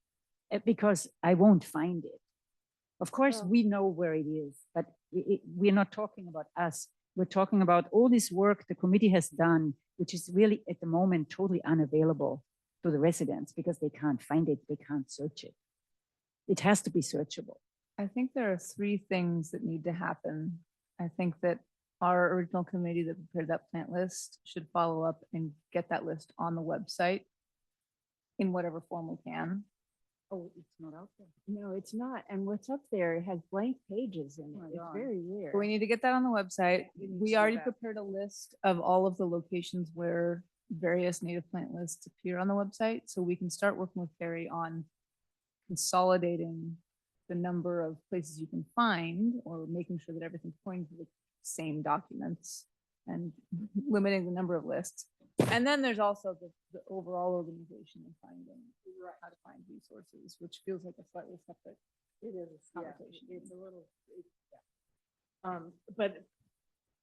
because I won't find it. Of course, Well- we know where it is, but we're not talking about us. We're talking about all this work the committee has done, which is really at the moment totally unavailable to the residents because they can't find it, they can't search it. It has to be searchable. I think there are three things that need to happen. I think that our original committee that prepared that plant list should follow up and get that list on the website in whatever form we can. Oh, it's not out there. No, it's not. And what's up there has blank pages in it. It's very weird. But we need to get that on the website. we need to We do already that. prepared a list of all of the locations where various native plant lists appear on the website. So we can start working with Carrie on consolidating the number of places you can find or making sure that everything's pointing to the same documents and limiting the number of lists. And then there's also the overall organization and finding how to find resources, which feels like a slightly separate. It is, yeah, conversation. it's a little, but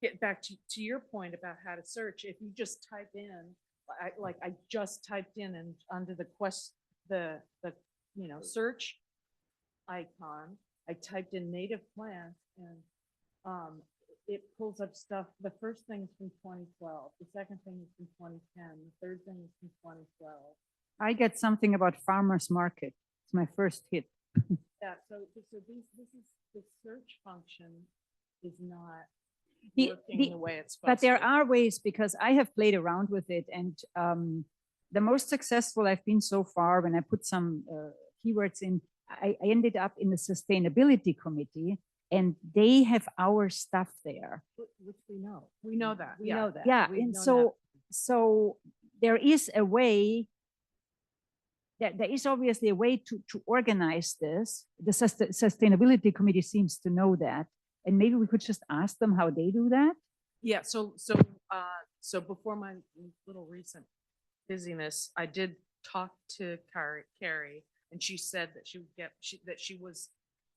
get back to your point about how to search, if you just type in, I just typed in and under the search icon, I typed in native plants and, it pulls up stuff. The first thing is from 2012, the second thing is from 2010, the third thing is from 2012. I get something about farmer's market. It's my first hit. Yeah, so this is, the search function is not The- working the- the way it's supposed But there to. are ways, because I have played around with it, and the most successful I've been so far when I put some keywords in, I ended up in the sustainability committee, and they have our stuff there. Which we know. We know that, We yeah. know that. Yeah, We've and known that. so there is a way, there is obviously a way to organize this. The sustainability committee seems to know that, and maybe we could just ask them how they do that. Yeah, so before my little recent busyness, I did talk to Carrie, and she said that that she was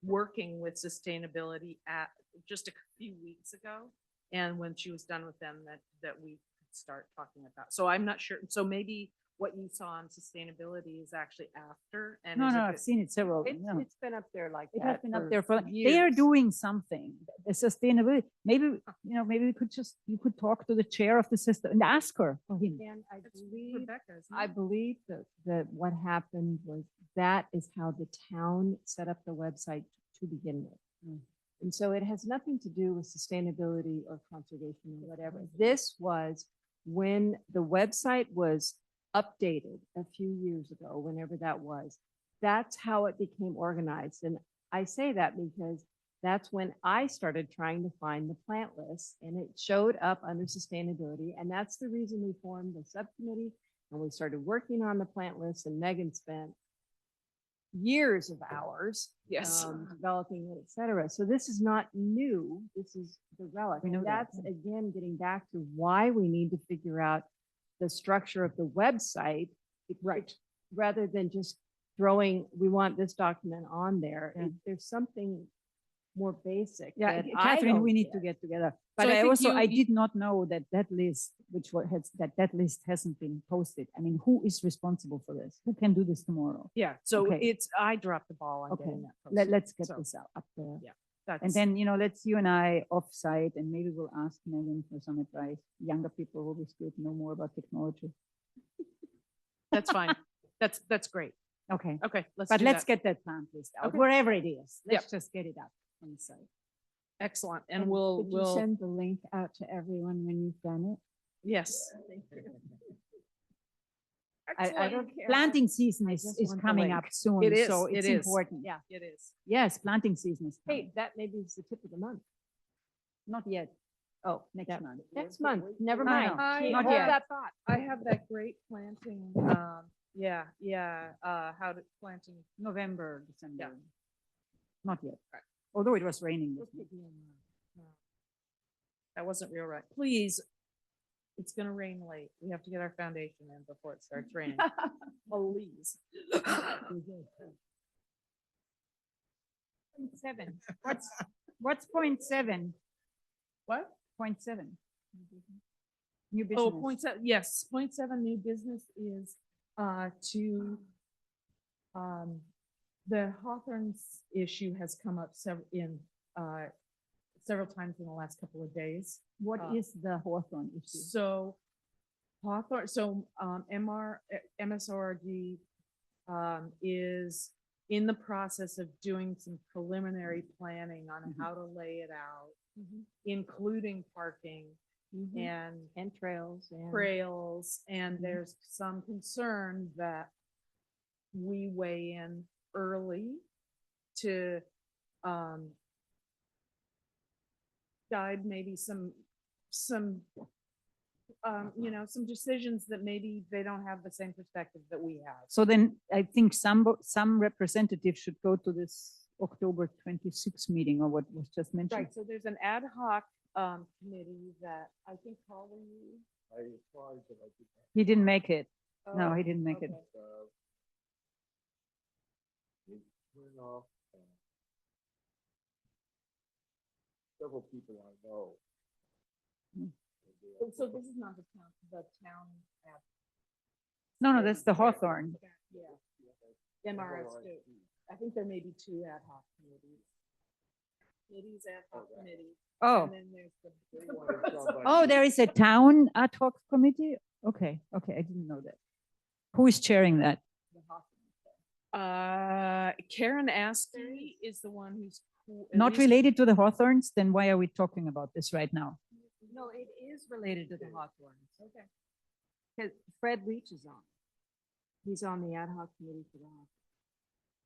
working with sustainability at just a few weeks ago. And when she was done with them, that we could start talking about. So I'm not sure. So maybe what you saw on sustainability is actually after. And No, is no, a I've bit- seen it several. It's, it's been up there like It that. has been up there for, they are years. doing something, the sustainability, maybe, maybe we could you could talk to the chair of the system and ask her for him. And I That's believe, Rebecca, isn't I it? believe that what happened was that is how the town set up the website to begin with. And so it has nothing to do with sustainability or conservation or whatever. This was when the website was updated a few years ago, whenever that was. That's how it became organized. And I say that because that's when I started trying to find the plant list and it showed up under sustainability. And that's the reason we formed the subcommittee and we started working on the plant list, and Megan spent years of hours Yes. developing it, et cetera. So this is not new. This is the relic. We know And that, that's again, getting back to why we need to figure out the structure of the website. Right. Rather than just throwing, we want this document on there. Yeah. There's something more basic. Yeah, that I Catherine, we don't need to get. get together. So But I I think also, I you- did not know that list, which has, that list hasn't been posted. I mean, who is responsible for this? Who can do this tomorrow? Yeah, so Okay. I dropped the ball on Okay, getting that. let's get So, this out up there. Yeah. And That's, then, let's you and I offsite, and maybe we'll ask Megan for some advice. Younger people will be good, know more about technology. that's fine. That's great. Okay, Okay, let's but do let's that. get that plant list out, Okay. wherever it is. Yep. Let's just get it up on the site. Excellent. And we'll, Could you send the link out to everyone when you've done it? yes. I don't care. Planting season I is, just is want the coming link. up soon, It is, so it it's is. important. Yeah. It is. Yes, planting season is Hey, coming. that maybe is the tip of the month. Not yet. Oh, next month. Next month, never No, mind. no, Keep- not hold yet. that thought. I have that great planting, how to planting. November, December. Not yet. Although it was raining. this week. That wasn't real right. Please, it's gonna rain late. We have to get our foundation in before it starts raining. Please. Point 7. What's point 7? What? Point 7. New business. Oh, point seven, yes, point seven, new business is to the Hawthorne's issue has come up several times in the last couple of days. What is the Hawthorne issue? So Hawthorne, MSRG is in the process of doing some preliminary planning on how to lay it out, including parking and And trails and. trails, and Mhm. there's some concern that we weigh in early to guide maybe some some decisions that maybe they don't have the same perspective that we have. So then I think some representatives should go to this October 26th meeting or what was just mentioned. Right, so there's an ad hoc committee that I think, Paul, were you? I applied, but I did not. He didn't make it. No, Oh, he didn't make it. okay. It went off, several people I know. Hmm. So this is not the town ad. No, that's the Hawthorne. Yeah. MRS2. I think there may be two ad hoc committees. Committees, ad hoc committee. Oh, And then there's the. They wanted somebody- oh, there is a town ad hoc committee? Okay, okay, I didn't know that. Who is chairing that? Karen Askery is the one who's. at Not least- related to the Hawthorns? Then why are we talking about this right now? No, it is related to the Hawthorns. Okay. Because Fred Leach is on. He's on the ad hoc committee for the Hawthorns.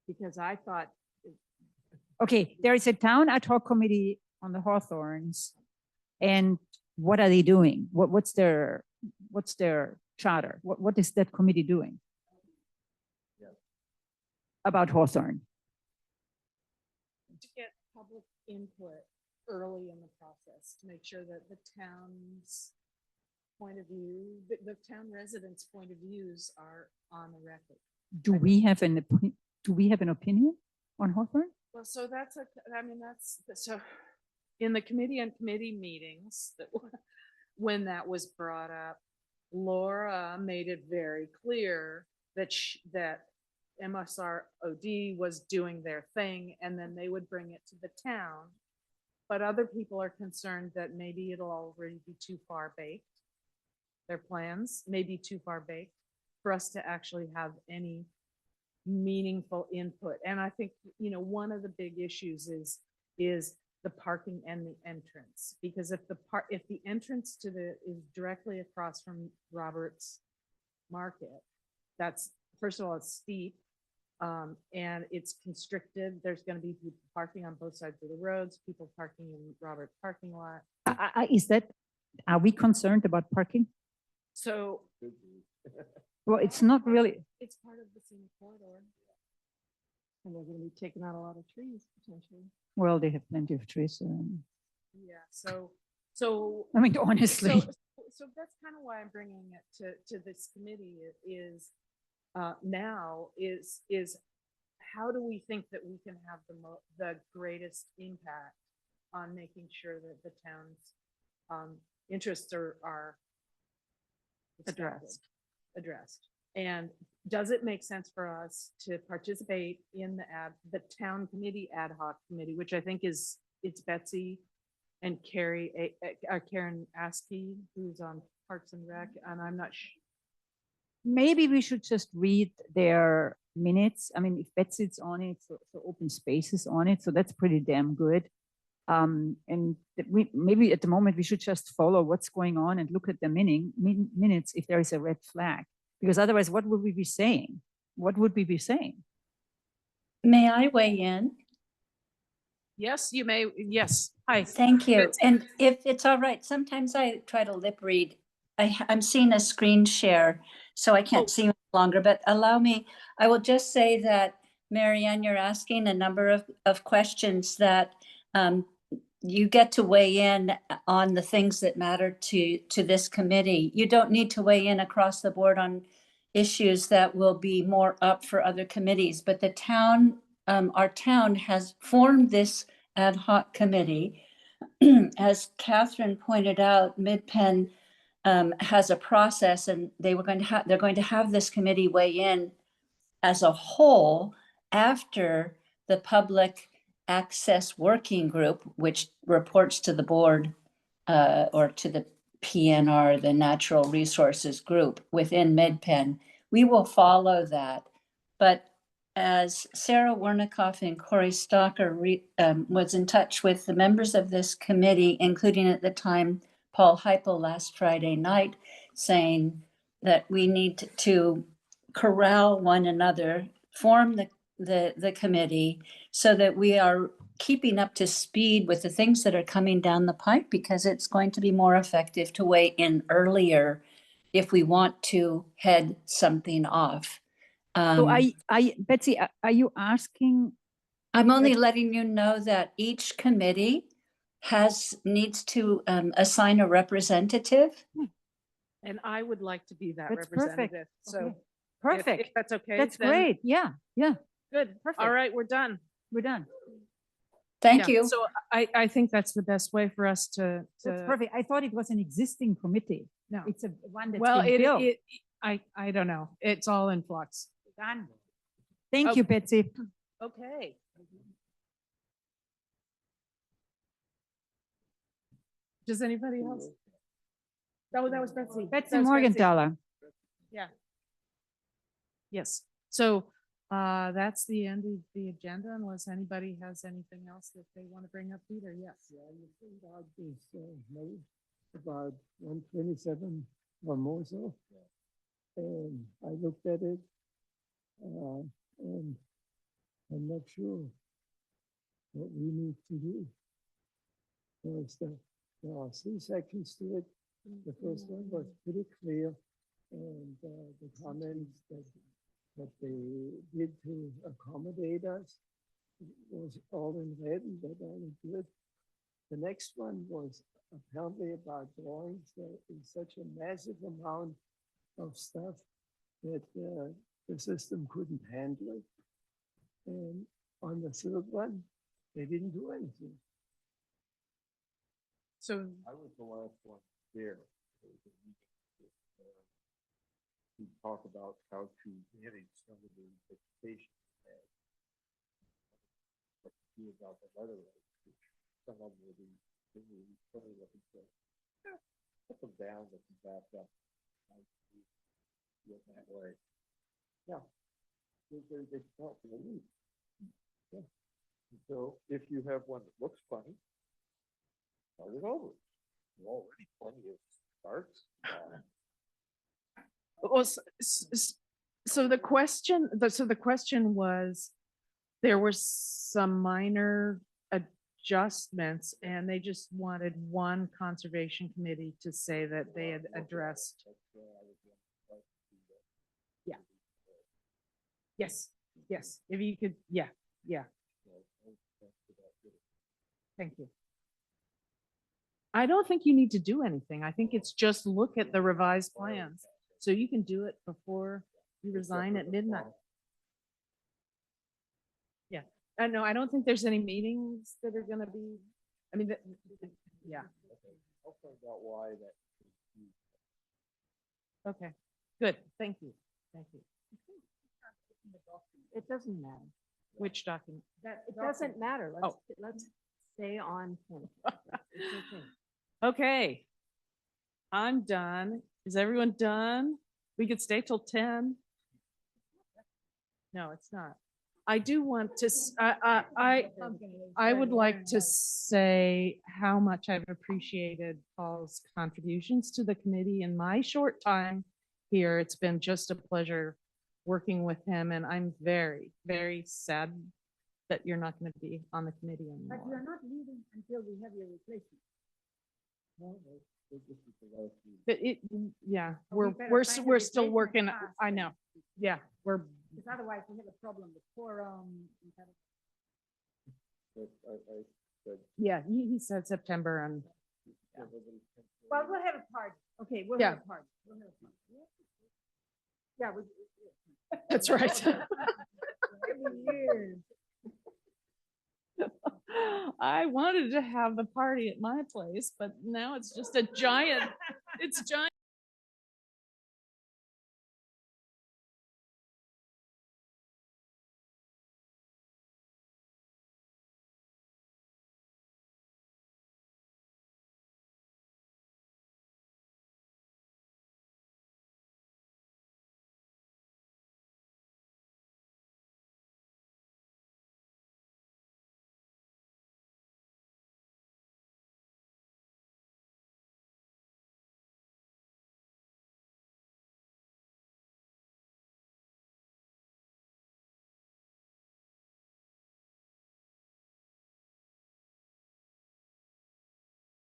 Because I thought, Okay, there is a town ad hoc committee on the Hawthorns. And what are they doing? What's their charter? What is that committee doing? About Hawthorne? To get public input early in the process to make sure that the town's point of view, the town residents' point of views are on the record. Do we have an opinion on Hawthorne? Well, so that's so in the committee and committee meetings that when that was brought up, Laura made it very clear that that MSROD was doing their thing and then they would bring it to the town. But other people are concerned that maybe it'll already be too far baked. Their plans may be too far baked for us to actually have any meaningful input. And I think, one of the big issues is the parking and the entrance. Because if the entrance to is directly across from Roberts Market, that's, first of all, it's steep. And it's constricted. There's going to be people parking on both sides of the roads, people parking in Robert's parking lot. Are we concerned about parking? So Well, it's not really, it's part of the scenic corridor. and they're going to be taking out a lot of trees potentially. well, they have plenty of trees. Yeah, so I mean, honestly. So that's kind of why I'm bringing it to this committee is now is how do we think that we can have the greatest impact on making sure that the town's interests are addressed. And does it make sense for us to participate in the town committee ad hoc committee, which I think it's Betsy and Karen Askey, who's on Parks and Rec, and I'm not sure. Maybe we should just read their minutes. I mean, if Betsy's on it, so open space is on it, so that's pretty damn good. And maybe at the moment we should just follow what's going on and look at the minutes if there is a red flag. Because otherwise, what would we be saying? What would we be saying? May I weigh in? Yes, you may. Yes. Hi. Thank you. Betsy. And if it's all right, sometimes I try to lip read. I'm seeing a screen share, so I can't see much longer, but allow me, I will just say that, Marianne, you're asking a number of questions that you get to weigh in on the things that matter to this committee. You don't need to weigh in across the board on issues that will be more up for other committees, but the town, our town has formed this ad hoc committee. As Catherine pointed out, MidPen has a process, and they're going to have this committee weigh in as a whole after the public access working group, which reports to the board or to the PNR, the Natural Resources Group within MidPen. We will follow that. But as Sarah Warnickoff and Corey Stalker was in touch with the members of this committee, including at the time Paul Heipel last Friday night, saying that we need to corral one another, form the committee so that we are keeping up to speed with the things that are coming down the pike, because it's going to be more effective to weigh in earlier if we want to head something off. So Betsy, are you asking, I'm only letting you know that each committee needs to assign a representative. And I would like to be that That's perfect. representative. So Okay. if Perfect. that's okay. That's then great. Yeah, yeah, Good. Perfect. All right, we're done. we're done. Thank Yeah, you. So I think that's the best way for us to. That's perfect. I thought it was an existing committee. No. It's a one that's Well, been built. I don't know. It's all in flux. Done. Thank you, Betsy. Okay. Does anybody else? That was Betsy. Betsy That was Morgenthaler. Yeah. Yes. So that's the end of the agenda unless anybody has anything else that they want to bring up, Peter. Yes. Yeah, you think out this note about 127 Formosa. And I looked at it, and I'm not sure what we need to do. There are three sections to it. The first one was pretty clear, and the comments that they did to accommodate us was all in red, and that all good. The next one was apparently about drawings. There is such a massive amount of stuff that the system couldn't handle it. And on the third one, they didn't do anything. So I was the last one there. There was a meeting with, to talk about how to manage some of the vegetation. What to do about the weather, which some of them will be really funny looking. So, put them down, let them back up. In that way. Yeah. They felt relief. Yeah. So if you have one that looks funny, start it over. Already plenty of starts. Well, so the question was, there were some minor adjustments and they just wanted one conservation committee to say that they had addressed. Yeah. Yes, yes, if you could, yeah. Thank you. I don't think you need to do anything. I think it's just look at the revised plans. So you can do it before you resign at midnight. Yeah, no, I don't think there's any meetings that are gonna be, I mean, yeah, I'll find out why that. okay, good, thank you, thank you. It doesn't matter. Which document? It doesn't matter. Oh. Let's stay on point. It's okay. Okay. I'm done. Is everyone done? We could stay till 10. No, it's not. I do want to, I would like to say how much I've appreciated Paul's contributions to the committee in my short time here. It's been just a pleasure working with him, and I'm very, very sad that you're not going to be on the committee anymore. But you're not leaving until we have your replacement. Yeah, But we we're, better we're, find a we're still replacement working, fast. I know, yeah, we're, Because otherwise we have a problem with quorum. yeah, he said September and, Well, we'll have a party. Okay, we'll Yeah. have a party. We'll have a party. Yeah, we. that's right. Every year. I wanted to have the party at my place, but now it's just a giant, it's giant.